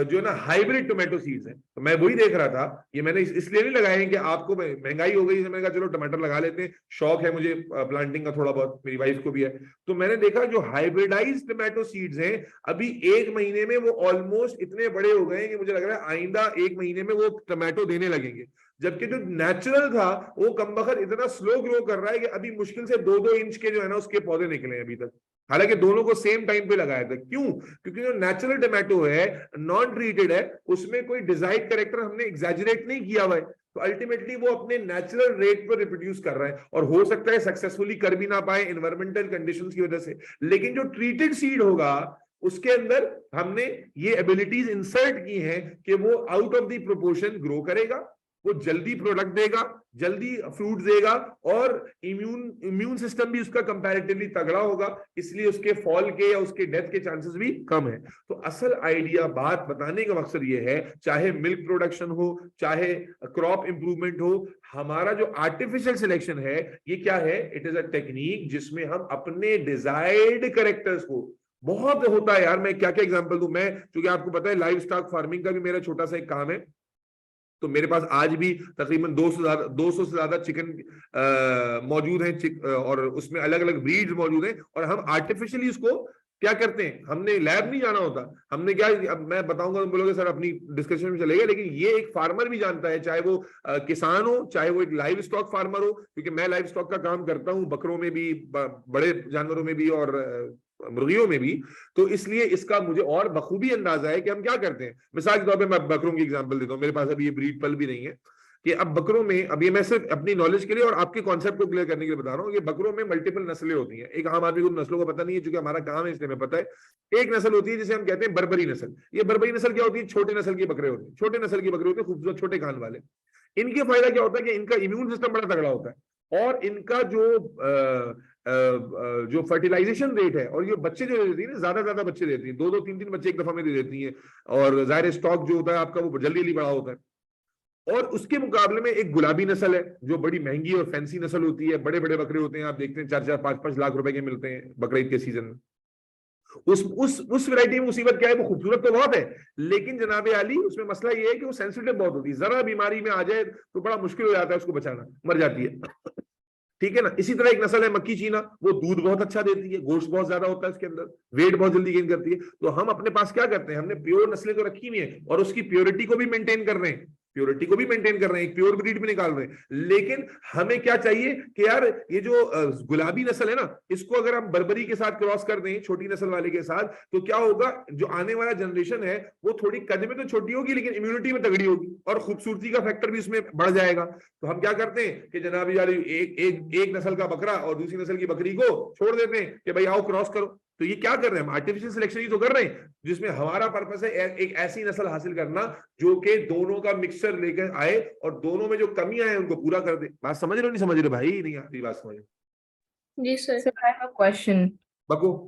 जो ना हाइब्रिड टोमेटो सीड्स हैं। तो मैं वही देख रहा था, ये मैंने इसलिए नहीं लगाए हैं कि आपको महंगाई हो गई, मैंने कहा चलो टमाटर लगा लेते हैं, शौक है मुझे प्लांटिंग का थोड़ा बहुत, मेरी वाइफ को भी है। तो मैंने देखा जो हाइब्रिडाइज टोमेटो सीड्स हैं, अभी 1 महीने में वो ऑलमोस्ट इतने बड़े हो गए हैं कि मुझे लग रहा है आइंदा 1 महीने में वो टोमेटो देने लगेंगे। जबकि जो नेचुरल था वो कमबख्त इतना स्लो ग्रो कर रहा है कि अभी मुश्किल से 2-2 इंच के जो है ना उसके पौधे निकले हैं अभी तक, हालांकि दोनों को सेम टाइम पे लगाया था। क्यों? क्योंकि जो नेचुरल टोमेटो है, नॉन ट्रीटेड है, उसमें कोई डिजायर्ड कैरेक्टर हमने एग्जैजरेट नहीं किया हुआ है, तो अल्टीमेटली वो अपने नेचुरल रेट पर रिप्रोड्यूस कर रहा है। और हो सकता है सक्सेसफुली कर भी ना पाए एनवायरमेंटल कंडीशंस की वजह से, लेकिन जो ट्रीटेड सीड होगा उसके अंदर हमने ये एबिलिटीज इंसर्ट की हैं कि वो out of the proportion grow करेगा, वो जल्दी प्रोडक्ट देगा, जल्दी फ्रूट देगा, और इम्यून सिस्टम भी उसका कंपैरेटिवली तगड़ा होगा, इसलिए उसके फॉल के या उसके डेथ के चांसेस भी कम है। तो असल आइडिया, बात बताने का मकसद ये है, चाहे मिल्क प्रोडक्शन हो, चाहे क्रॉप इंप्रूवमेंट हो, हमारा जो आर्टिफिशियल सिलेक्शन है ये क्या है, इट इज अ टेक्निक जिसमें हम अपने डिजायर्ड कैरेक्टर्स को, बहुत होता है यार, मैं क्या क्या एग्जांपल दूं। मैं, क्योंकि आपको पता है लाइव स्टॉक फार्मिंग का भी मेरा छोटा सा एक काम है, तो मेरे पास आज भी तकरीबन 200 से ज्यादा चिकन मौजूद हैं, और उसमें अलग अलग ब्रीड्स मौजूद हैं, और हम आर्टिफिशियली उसको क्या करते हैं, हमने लैब नहीं जाना होता, हमने क्या, अब मैं बताऊंगा तुम बोलोगे सर अपनी डिस्कशन में चलेगा, लेकिन ये एक फार्मर भी जानता है, चाहे वो किसान हो, चाहे वो एक लाइव स्टॉक फार्मर हो, क्योंकि मैं लाइव स्टॉक का काम करता हूं, बकरों में भी, बड़े जानवरों में भी और मुर्गियों में भी, तो इसलिए इसका मुझे और बखूबी अंदाजा है कि हम क्या करते हैं। मिसाल के तौर पे मैं बकरों की एग्जांपल देता हूं, मेरे पास अभी ये ब्रीड पल भी नहीं है, कि अब बकरों में, अब ये मैं सिर्फ अपनी नॉलेज के लिए और आपके कॉन्सेप्ट को क्लियर करने के लिए बता रहा हूँ, कि बकरों में मल्टीपल नस्लें होती हैं। एक आम आदमी को नस्लों का पता नहीं है, क्योंकि हमारा काम है इसलिए हमें पता है। एक नस्ल होती है जिसे हम कहते हैं बर्बरी नस्ल। ये बर्बरी नस्ल क्या होती है, छोटे नस्ल के बकरे होते हैं, छोटे नस्ल के बकरे होते हैं, खूबसूरत छोटे कान वाले। इनके फायदा क्या होता है कि इनका इम्यून सिस्टम बड़ा तगड़ा होता है, और इनका जो फर्टिलाइजेशन रेट है, और ये बच्चे जो देती है ना, ज्यादा बच्चे देती है, 2 3 बच्चे एक दफा में दे देती है, और जाहिर स्टॉक जो होता है आपका वो जल्दी बड़ा होता है। और उसके मुकाबले में एक गुलाबी नस्ल है जो बड़ी महंगी और फैंसी नस्ल होती है, बड़े बड़े बकरे होते हैं, आप देखते हैं 4-4 5-5 लाख रुपए के मिलते हैं बकरीद के सीजन में। उस वैरायटी में मुसीबत क्या है, वो खूबसूरत तो बहुत है, लेकिन जनाबे आली उसमें मसला ये है कि वो सेंसिटिव बहुत होती है, जरा बीमारी में आ जाए तो बड़ा मुश्किल हो जाता है उसको बचाना, मर जाती है, ठीक है ना। इसी तरह एक नस्ल है मक्की चीना, वो दूध बहुत अच्छा देती है, गोश्त बहुत ज्यादा होता है उसके अंदर, वेट बहुत जल्दी गेन करती है। तो हम अपने पास क्या करते हैं, हमने प्योर नस्लें तो रखी हुई है और उसकी प्योरिटी को भी मेंटेन कर रहे हैं, एक प्योर ब्रीड भी निकाल रहे हैं। लेकिन हमें क्या चाहिए कि यार ये जो गुलाबी नस्ल है ना, इसको अगर हम बर्बरी के साथ क्रॉस कर दें, छोटी नस्ल वाले के साथ, तो क्या होगा, जो आने वाला जनरेशन है वो थोड़ी कद में तो छोटी होगी, लेकिन इम्यूनिटी में तगड़ी होगी, और खूबसूरती का फैक्टर भी उसमें बढ़ जाएगा। तो हम क्या करते हैं कि जनाब यार एक नस्ल का बकरा और दूसरी नस्ल की बकरी को छोड़ देते हैं कि भाई आओ क्रॉस करो। तो ये क्या कर रहे हैं, हम आर्टिफिशियल सिलेक्शन ही तो कर रहे हैं, जिसमें हमारा पर्पस है एक ऐसी नस्ल हासिल करना जो कि दोनों का मिक्सचर लेकर आए और दोनों में जो कमियां हैं उनको पूरा कर दे। बात समझ रहे हो, नहीं समझ रहे भाई, नहीं आती बात समझ। जी sir. Sir, I have a question. बको,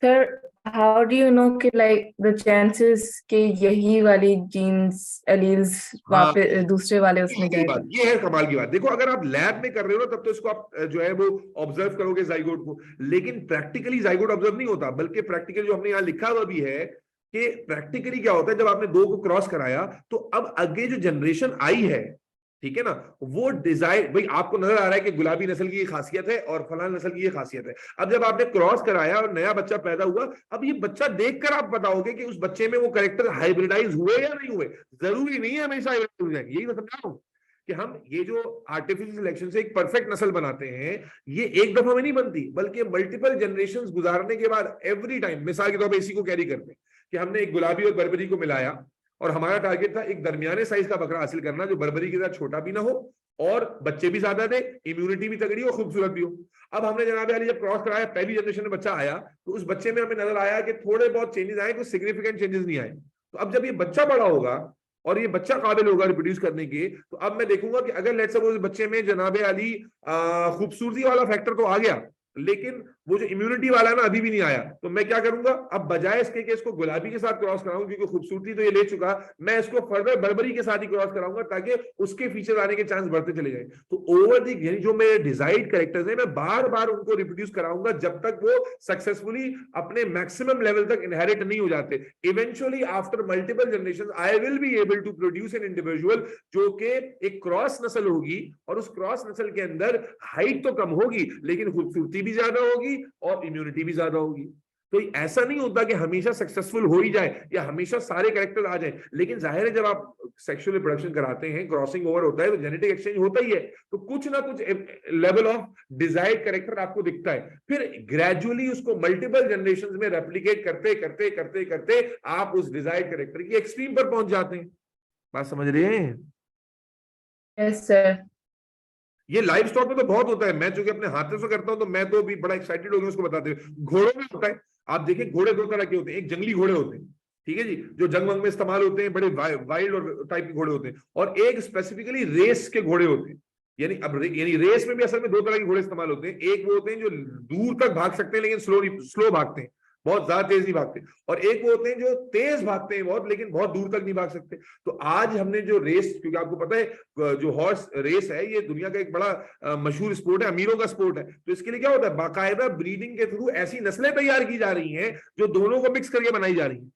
Sir, how do you know कि like the chances कि यही वाली genes alleles वापस दूसरे वाले उसमें जाएगा? ये है कमाल की बात। देखो अगर आप लैब में कर रहे हो ना, तब तो इसको आप जो है वो ऑब्जर्व करोगे जाइगोट को, लेकिन प्रैक्टिकली जाइगोट ऑब्जर्व नहीं होता, बल्कि प्रैक्टिकली जो हमने यहाँ लिखा हुआ भी है कि प्रैक्टिकली क्या होता है, जब आपने 2 को क्रॉस कराया तो अब आगे जो जनरेशन आई है, ठीक है ना, वो डिजाइन, भाई आपको नजर आ रहा है कि गुलाबी नस्ल की ये खासियत है और फलान नस्ल की ये खासियत है। अब जब आपने क्रॉस कराया और नया बच्चा पैदा हुआ, अब ये बच्चा देखकर आप बताओगे कि उस बच्चे में वो कैरेक्टर हाइब्रिडाइज हुए या नहीं हुए। जरूरी नहीं है हमेशा हाइब्रिडाइज हो जाए, यही मैं समझा रहा हूं कि हम ये जो आर्टिफिशियल सिलेक्शन से एक परफेक्ट नस्ल बनाते हैं, ये एक दफा में नहीं बनती, बल्कि मल्टीपल जनरेशंस गुजारने के बाद एवरी टाइम, मिसाल के तौर पर इसी को कैरी करते हैं कि हमने एक गुलाबी और बर्बरी को मिलाया, और हमारा टारगेट था एक दरमियाने साइज का बकरा हासिल करना जो बर्बरी के साथ छोटा भी ना हो और बच्चे भी ज्यादा दे, इम्यूनिटी भी तगड़ी हो, खूबसूरत भी हो। अब हमने जनाब अली जब क्रॉस कराया, पहली जनरेशन में बच्चा आया, तो उस बच्चे में हमें नजर आया कि थोड़े बहुत चेंजेस आए, कुछ सिग्निफिकेंट चेंजेस नहीं आए। तो अब जब ये बच्चा बड़ा होगा और ये बच्चा काबिल होगा रिप्रोड्यूस करने के, तो अब मैं देखूंगा कि अगर लेट्स सपोज बच्चे में जनाब अली खूबसूरती वाला फैक्टर तो आ गया, लेकिन वो जो इम्यूनिटी वाला ना अभी भी नहीं आया, तो मैं क्या करूंगा, अब बजाय इसके कि इसको गुलाबी के साथ क्रॉस कराऊं, क्योंकि खूबसूरती तो ये ले चुका, मैं इसको फर्दर बर्बरी के साथ ही क्रॉस कराऊंगा ताकि उसके फीचर आने के चांस बढ़ते चले जाए। तो ओवर दी जो मेरे डिजाइर्ड कैरेक्टर्स हैं, मैं बार बार उनको रिप्रोड्यूस कराऊंगा जब तक वो सक्सेसफुली अपने मैक्सिमम लेवल तक इनहेरिट नहीं हो जाते। Eventually after multiple generation I will be able to produce an individual जो कि एक क्रॉस नस्ल होगी, और उस क्रॉस नस्ल के अंदर हाइट तो कम होगी लेकिन खूबसूरती भी ज्यादा होगी और इम्यूनिटी भी ज्यादा होगी। तो ऐसा नहीं होता कि हमेशा सक्सेसफुल हो ही जाए या हमेशा सारे कैरेक्टर आ जाए, लेकिन जाहिर है जब आप सेक्सुअल रिप्रोडक्शन कराते हैं, क्रॉसिंग ओवर होता है, तो जेनेटिक एक्सचेंज होता ही है, तो कुछ ना कुछ लेवल ऑफ डिजायर्ड कैरेक्टर आपको दिखता है। फिर ग्रेजुअली उसको मल्टीपल जनरेशंस में रेप्लिकेट करते करते करते करते आप उस डिजायर्ड कैरेक्टर की एक्सट्रीम पर पहुंच जाते हैं। बात समझ रहे हैं? Yes, sir. ये लाइव स्टॉक में तो बहुत होता है, मैं चूंकि अपने हाथों से करता हूं तो मैं तो भी बड़ा एक्साइटेड हो गया उसको बताते हुए। घोड़ों में होता है, आप देखिए घोड़े 2 तरह के होते हैं, एक जंगली घोड़े होते हैं, ठीक है जी, जो जंग वंग में इस्तेमाल होते हैं, बड़े वाइल्ड और टाइप के घोड़े होते हैं, और एक स्पेसिफिकली रेस के घोड़े होते हैं। यानी रेस में भी असल में 2 तरह के घोड़े इस्तेमाल होते हैं। एक वो होते हैं जो दूर तक भाग सकते हैं लेकिन स्लो भागते हैं, बहुत ज्यादा तेज नहीं भागते, और एक वो होते हैं जो तेज भागते हैं बहुत, लेकिन बहुत दूर तक नहीं भाग सकते। तो आज हमने जो रेस, क्योंकि आपको पता है जो हॉर्स रेस है ये दुनिया का एक बड़ा मशहूर स्पोर्ट है, अमीरों का स्पोर्ट है, तो इसके लिए क्या होता है, बाकायदा ब्रीडिंग के थ्रू ऐसी नस्लें तैयार की जा रही हैं जो दोनों को मिक्स करके बनाई जा रही है,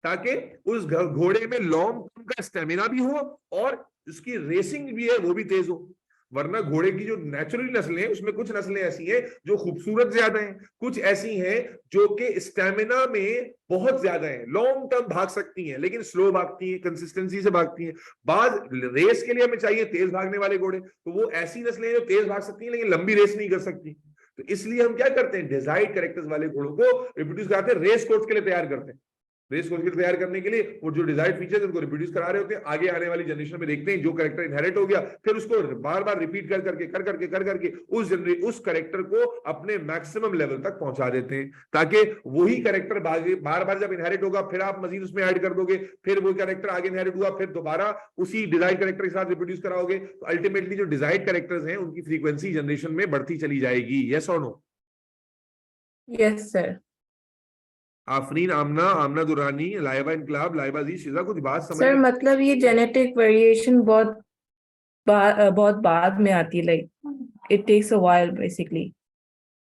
ताकि उस घोड़े में लॉन्ग टर्म का स्टेमिना भी हो और उसकी रेसिंग भी है वो भी तेज हो। वरना घोड़े की जो नेचुरली नस्लें हैं उसमें कुछ नस्लें ऐसी हैं जो खूबसूरत ज्यादा हैं, कुछ ऐसी हैं जो कि स्टेमिना में बहुत ज्यादा है, लॉन्ग टर्म भाग सकती हैं लेकिन स्लो भागती हैं, कंसिस्टेंसी से भागती हैं। बाद रेस के लिए हमें चाहिए तेज भागने वाले घोड़े, तो वो ऐसी नस्लें हैं जो तेज भाग सकती हैं लेकिन लंबी रेस नहीं कर सकती। तो इसलिए हम क्या करते हैं, डिजायर्ड कैरेक्टर्स वाले घोड़ों को रिप्रोड्यूस कराते हैं, रेस कोर्स के लिए तैयार करते हैं। रेस कोर्स के लिए तैयार करने के लिए वो जो डिजायर्ड फीचर्स उनको रिप्रोड्यूस करा रहे होते हैं। आगे आने वाली जनरेशन में देखते हैं जो कैरेक्टर इनहेरिट हो गया, फिर उसको बार बार रिपीट कर करके उस कैरेक्टर को अपने मैक्सिमम लेवल तक पहुंचा देते हैं, ताकि वही कैरेक्टर बार बार जब इनहेरिट होगा फिर आप मजीद उसमें ऐड कर दोगे, फिर वो कैरेक्टर आगे इनहेरिट हुआ, फिर दोबारा उसी डिजायर्ड कैरेक्टर के साथ रिप्रोड्यूस कराओगे, तो अल्टीमेटली जो डिजायर्ड कैरेक्टर्स हैं उनकी फ्रीक्वेंसी जनरेशन में बढ़ती चली जाएगी। यस और no? Yes sir. Afreen, Aamna, Aamna Durrani, Laiba Inqalab, Laiba अजीज, शिजा, कुछ बात समझ सर में? मतलब ये जेनेटिक वेरिएशन बहुत बाद में आती है, like it takes a while basically.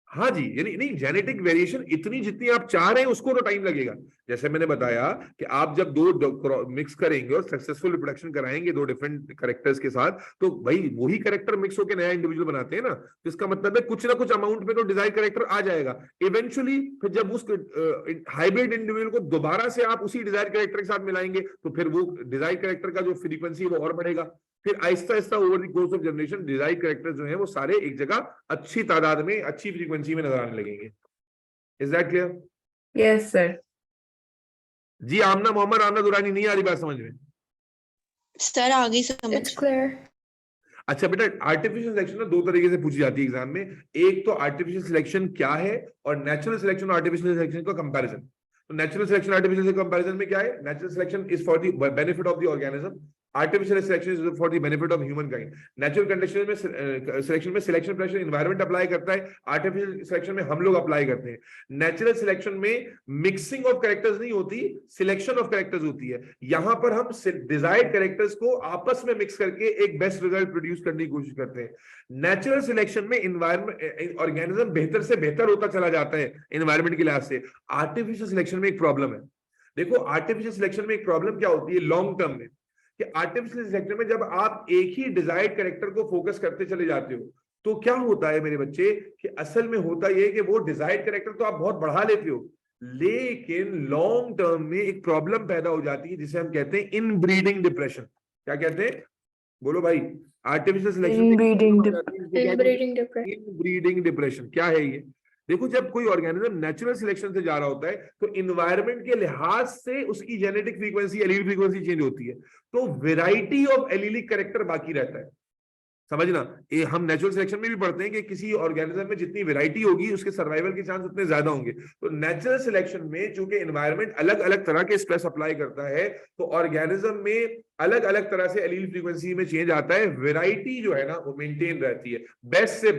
हाँ जी, यानी नहीं, जेनेटिक वेरिएशन इतनी जितनी आप चाह रहे हैं उसको तो टाइम लगेगा। जैसे मैंने बताया कि आप जब दो मिक्स करेंगे और सक्सेसफुल रिप्रोडक्शन कराएंगे दो डिफरेंट कैरेक्टर्स के साथ, तो भाई वही कैरेक्टर मिक्स होकर नया इंडिविजुअल बनाते हैं ना, तो इसका मतलब है कुछ ना कुछ अमाउंट में तो डिजायर्ड कैरेक्टर आ जाएगा इवेंचुअली। फिर जब उस हाइब्रिड इंडिविजुअल को दोबारा से आप उसी डिजायर्ड कैरेक्टर के साथ मिलाएंगे तो फिर वो डिजायर्ड कैरेक्टर का जो फ्रीक्वेंसी वो और बढ़ेगा। फिर Aahista Aahista over the course of generation desired characters जो हैं वो सारे एक जगह अच्छी तादाद में अच्छी फ्रीक्वेंसी में नजर आने लगेंगे। Is that clear? Yes sir. जी आमना मोहम्मद, आमना दुरानी, नहीं आ रही बात समझ में? सर आगे समझ। It's clear. अच्छा बेटा, आर्टिफिशियल सिलेक्शन ना दो तरीके से पूछी जाती है एग्जाम में। एक तो आर्टिफिशियल सिलेक्शन क्या है और नेचुरल सिलेक्शन और आर्टिफिशियल सिलेक्शन का कंपैरिजन। तो नेचुरल सिलेक्शन आर्टिफिशियल से कंपैरिजन में क्या है? Natural selection is for the benefit of the organism, artificial selection is for the benefit of human kind. Natural condition में सिलेक्शन प्रेशर एनवायरनमेंट अप्लाई करता है, आर्टिफिशियल सिलेक्शन में हम लोग अप्लाई करते हैं। नेचुरल सिलेक्शन में मिक्सिंग ऑफ कैरेक्टर्स नहीं होती, सिलेक्शन ऑफ कैरेक्टर्स होती है। यहां पर हम डिजायर्ड कैरेक्टर्स को आपस में मिक्स करके एक बेस्ट रिजल्ट प्रोड्यूस करने की कोशिश करते हैं। नेचुरल सिलेक्शन में एनवायरमेंट ऑर्गेनिज्म बेहतर से बेहतर होता चला जाता है एनवायरमेंट के लिहाज से। आर्टिफिशियल सिलेक्शन में एक प्रॉब्लम है। देखो आर्टिफिशियल सिलेक्शन में एक प्रॉब्लम क्या होती है लॉन्ग टर्म में, कि आर्टिफिशियल सिलेक्शन में जब आप एक ही डिजायर्ड कैरेक्टर को फोकस करते चले जाते हो तो क्या होता है मेरे बच्चे, कि असल में होता यह है कि वो डिजायर्ड कैरेक्टर तो आप बहुत बढ़ा लेते हो, लेकिन लॉन्ग टर्म में एक प्रॉब्लम पैदा हो जाती है जिसे हम कहते हैं इनब्रीडिंग डिप्रेशन। क्या कहते हैं? बोलो भाई। Artificial selection Inbreeding depression. Inbreeding depression क्या है ये? देखो जब कोई ऑर्गेनिज्म नेचुरल सिलेक्शन से जा रहा होता है तो इन्वायरमेंट के लिहाज से उसकी genetic frequency, allele frequency change होती है, तो वैरायटी ऑफ एलीलिक कैरेक्टर बाकी रहता है। समझना, ये हम नेचुरल सिलेक्शन में भी पढ़ते हैं कि किसी ऑर्गेनिज्म में जितनी वैरायटी होगी उसके सर्वाइवल के चांस उतने ज्यादा होंगे। तो नेचुरल सिलेक्शन में चूंकि एनवायरनमेंट अलग अलग तरह के स्ट्रेस अप्लाई करता है तो ऑर्गेनिज्म में अलग अलग तरह से एलील फ्रीक्वेंसी में चेंज आता है, वैरायटी जो है ना वो मेंटेन रहती है, बेस्ट से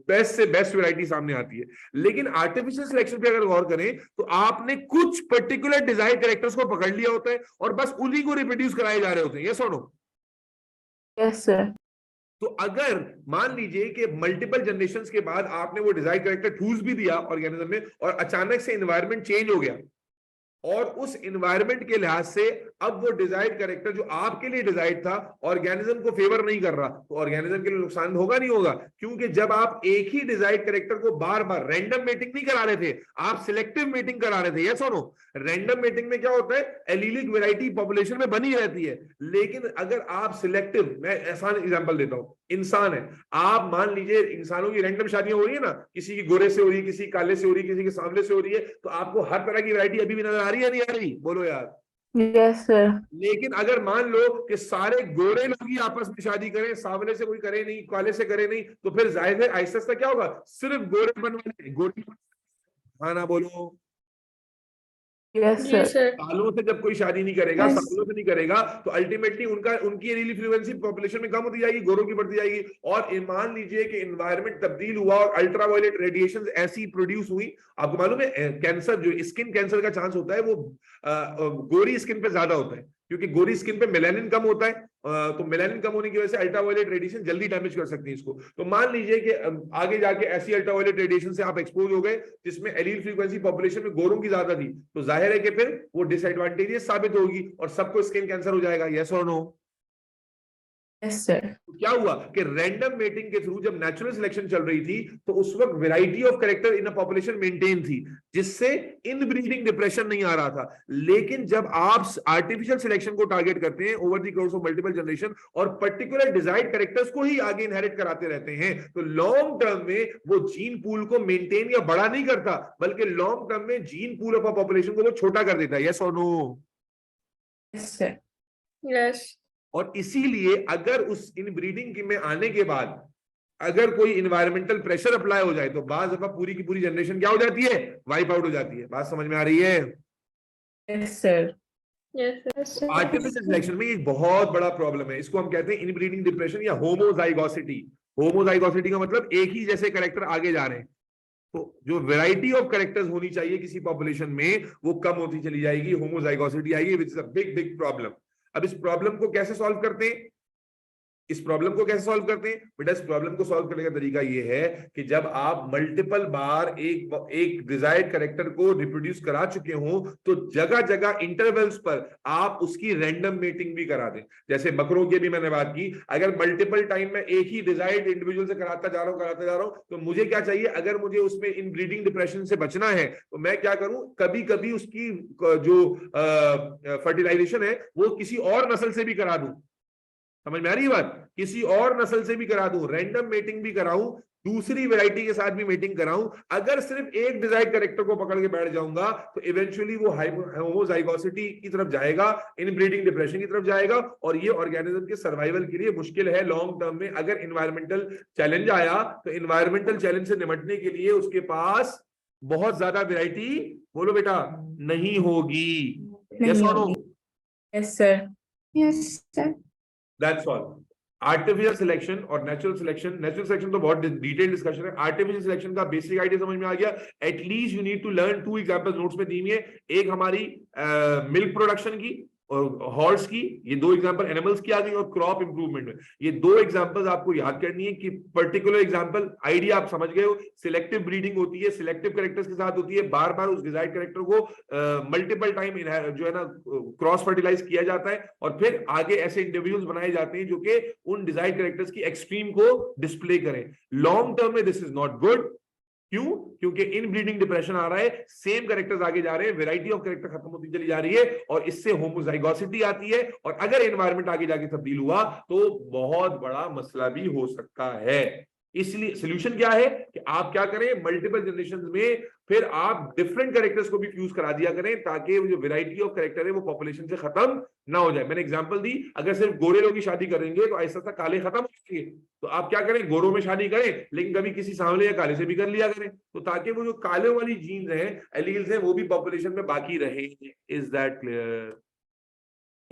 बेस्ट वैरायटी सामने आती है। लेकिन आर्टिफिशियल सिलेक्शन पे अगर गौर करें तो आपने कुछ पर्टिकुलर डिजायर्ड कैरेक्टर्स को पकड़ लिया होता है और बस उन्हीं को रिप्रोड्यूस कराए जा रहे होते हैं। यस और नो? Yes sir. तो अगर मान लीजिए कि मल्टीपल जनरेशंस के बाद आपने वो डिजायर्ड कैरेक्टर ठूस भी दिया ऑर्गेनिज्म में और अचानक से एनवायरनमेंट चेंज हो गया और उस एनवायरनमेंट के लिहाज से अब वो डिजायर्ड कैरेक्टर जो आपके लिए डिजायर्ड था ऑर्गेनिज्म को फेवर नहीं कर रहा, तो ऑर्गेनिज्म के लिए नुकसान होगा नहीं होगा? क्योंकि जब आप एक ही डिजायर्ड कैरेक्टर को बार बार रैंडम मेटिंग नहीं करा रहे थे, आप सिलेक्टिव मेटिंग करा रहे थे। यस और नो? रैंडम मेटिंग में क्या होता है, एलीलिक वैरायटी पॉपुलेशन में बनी रहती है। लेकिन अगर आप सिलेक्टिव, मैं आसान एग्जांपल देता हूं, इंसान है, आप मान लीजिए इंसानों की रैंडम शादियां हो रही है ना, किसी की गोरे से हो रही है, किसी काले से हो रही है, किसी के सांवले से हो रही है, तो आपको हर तरह की वैरायटी अभी भी नजर आ रही है नहीं आ रही? बोलो यार। Yes sir. लेकिन अगर मान लो कि सारे गोरे लोग ही आपस में शादी करें, सांवले से कोई करे नहीं, काले से करे नहीं, तो फिर जाहिर है आहिस्ता आहिस्ता क्या होगा, सिर्फ गोरे बनवाने, गोरी। हाँ ना बोलो। यस जी सर। सर। सालों से जब कोई शादी नहीं करेगा, Yes. सालों से नहीं करेगा, तो अल्टीमेटली उनकी एलील फ्रीक्वेंसी पॉपुलेशन में कम होती जाएगी, गोरों की बढ़ती जाएगी। और मान लीजिए कि एनवायरनमेंट तब्दील हुआ और अल्ट्रावायलेट रेडिएशन ऐसी प्रोड्यूस हुई। आपको मालूम है कैंसर, जो स्किन कैंसर का चांस होता है वो गोरी स्किन पे ज्यादा होता है, क्योंकि गोरी स्किन पे मेलानिन कम होता है। तो मेलानिन कम होने की वजह से अल्ट्रावायलेट रेडिएशन जल्दी डैमेज कर सकती है इसको। तो मान लीजिए कि आगे जाके ऐसी अल्ट्रावायलेट रेडिएशन से आप एक्सपोज हो गए जिसमें एलील फ्रीक्वेंसी पॉपुलेशन में गोरों की ज्यादा थी, तो जाहिर है कि फिर वो डिसएडवांटेजियस साबित होगी और सबको स्किन कैंसर हो जाएगा। यस और नो? Yes, sir. क्या हुआ कि रैंडम मेटिंग के थ्रू जब नेचुरल सिलेक्शन चल रही थी तो उस वक्त variety of character in a population maintain थी, जिससे इनब्रीडिंग डिप्रेशन नहीं आ रहा था। लेकिन जब आप आर्टिफिशियल सिलेक्शन को टारगेट करते हैं over the course of multiple generation और पर्टिकुलर डिजायर्ड कैरेक्टर्स को ही आगे इनहेरिट कराते रहते हैं, तो लॉन्ग टर्म में वो जीन पूल को मेंटेन या बड़ा नहीं करता, बल्कि लॉन्ग टर्म में gene pool of a population को वो छोटा कर देता है। यस और नो? Yes, sir. Yes. और इसीलिए अगर उस इनब्रीडिंग में आने के बाद अगर कोई इन्वायरमेंटल प्रेशर अप्लाई हो जाए तो बाज दफा पूरी की पूरी जनरेशन क्या हो जाती है, वाइप आउट हो जाती है। बात समझ में आ रही है? Yes, sir. Yes, sir. Artificial selection में एक बहुत बड़ा प्रॉब्लम है, इसको हम कहते हैं इनब्रीडिंग डिप्रेशन या होमोजाइगोसिटी। होमोजाइगोसिटी का मतलब एक ही जैसे कैरेक्टर आगे जा रहे हैं, तो जो वैरायटी ऑफ कैरेक्टर्स होनी चाहिए किसी पॉपुलेशन में वो कम होती चली जाएगी, होमोजाइगोसिटी आएगी, which is a big big problem. अब इस प्रॉब्लम को कैसे सॉल्व करते हैं? बेटा इस प्रॉब्लम को सॉल्व करने का तरीका ये है कि जब आप मल्टीपल बार एक डिजायर्ड कैरेक्टर को रिप्रोड्यूस करा चुके हो तो जगह जगह इंटरवल्स पर आप उसकी रैंडम मेटिंग भी करा दें। जैसे बकरों की भी मैंने बात की, अगर मल्टीपल टाइम में एक ही डिजायर्ड इंडिविजुअल से कराता जा रहा हूं तो मुझे क्या चाहिए, अगर मुझे उसमें इनब्रीडिंग डिप्रेशन से बचना है तो मैं क्या करूं, कभी कभी उसकी जो फर्टिलाइजेशन है वो किसी और नस्ल से भी करा दूं। समझ में आ रही है बात? किसी और नस्ल से भी करा दूं, रैंडम मेटिंग भी कराऊं, दूसरी वैरायटी के साथ भी मेटिंग कराऊं। अगर सिर्फ एक डिजायर्ड कैरेक्टर को पकड़ के बैठ जाऊंगा तो इवेंचुअली वो होमोजाइगोसिटी की तरफ जाएगा, इनब्रीडिंग डिप्रेशन की तरफ जाएगा, और ये ऑर्गेनिज्म के सर्वाइवल के लिए मुश्किल है लॉन्ग टर्म में। अगर इन्वायरमेंटल चैलेंज आया तो इन्वायरमेंटल चैलेंज से निपटने के लिए उसके पास बहुत ज्यादा वैरायटी, बोलो बेटा, नहीं होगी। यस और no? Yes, sir. Yes, sir. That's all. Artificial selection और नेचुरल सिलेक्शन तो बहुत डिटेल डिस्कशन है। आर्टिफिशियल सिलेक्शन का बेसिक आइडिया समझ में आ गया। At least you need to learn 2 examples notes में दी हुई है, एक हमारी मिल्क प्रोडक्शन की और हॉर्स की, ये 2 एग्जांपल एनिमल्स की आ गई, और क्रॉप इंप्रूवमेंट में ये 2 एग्जांपल्स आपको याद करनी है कि पर्टिकुलर एग्जांपल आइडिया आप समझ गए हो। सिलेक्टिव ब्रीडिंग होती है, सिलेक्टिव कैरेक्टर्स के साथ होती है, बार बार उस डिजायर्ड कैरेक्टर को मल्टीपल टाइम जो है ना क्रॉस फर्टिलाइज किया जाता है और फिर आगे ऐसे इंडिविजुअल्स बनाए जाते हैं जो कि उन डिजायर्ड कैरेक्टर्स की एक्सट्रीम को डिस्प्ले करें। लॉन्ग टर्म में दिस इज नॉट गुड। क्यों? क्योंकि इनब्रीडिंग डिप्रेशन आ रहा है, सेम कैरेक्टर्स आगे जा रहे हैं, वैरायटी ऑफ कैरेक्टर खत्म होती चली जा रही है और इससे होमोजाइगोसिटी आती है, और अगर एनवायरनमेंट आगे जाके तब्दील हुआ तो बहुत बड़ा मसला भी हो सकता है। इसलिए सॉल्यूशन क्या है कि आप क्या करें, मल्टीपल जनरेशंस में फिर आप डिफरेंट कैरेक्टर्स को भी फ्यूज करा दिया करें ताकि जो वैरायटी ऑफ कैरेक्टर है वो पॉपुलेशन से खत्म ना हो जाए। मैंने एग्जांपल दी, अगर सिर्फ गोरे लोग की शादी करेंगे तो ऐसा काले खत्म हो जाएंगे, तो आप क्या करें, गोरों में शादी करें लेकिन कभी किसी सांवले या काले से भी कर लिया करें, तो ताकि वो जो काले वाली जीन्स हैं, एलील्स हैं, वो भी पॉपुलेशन में बाकी रहे। Is that clear?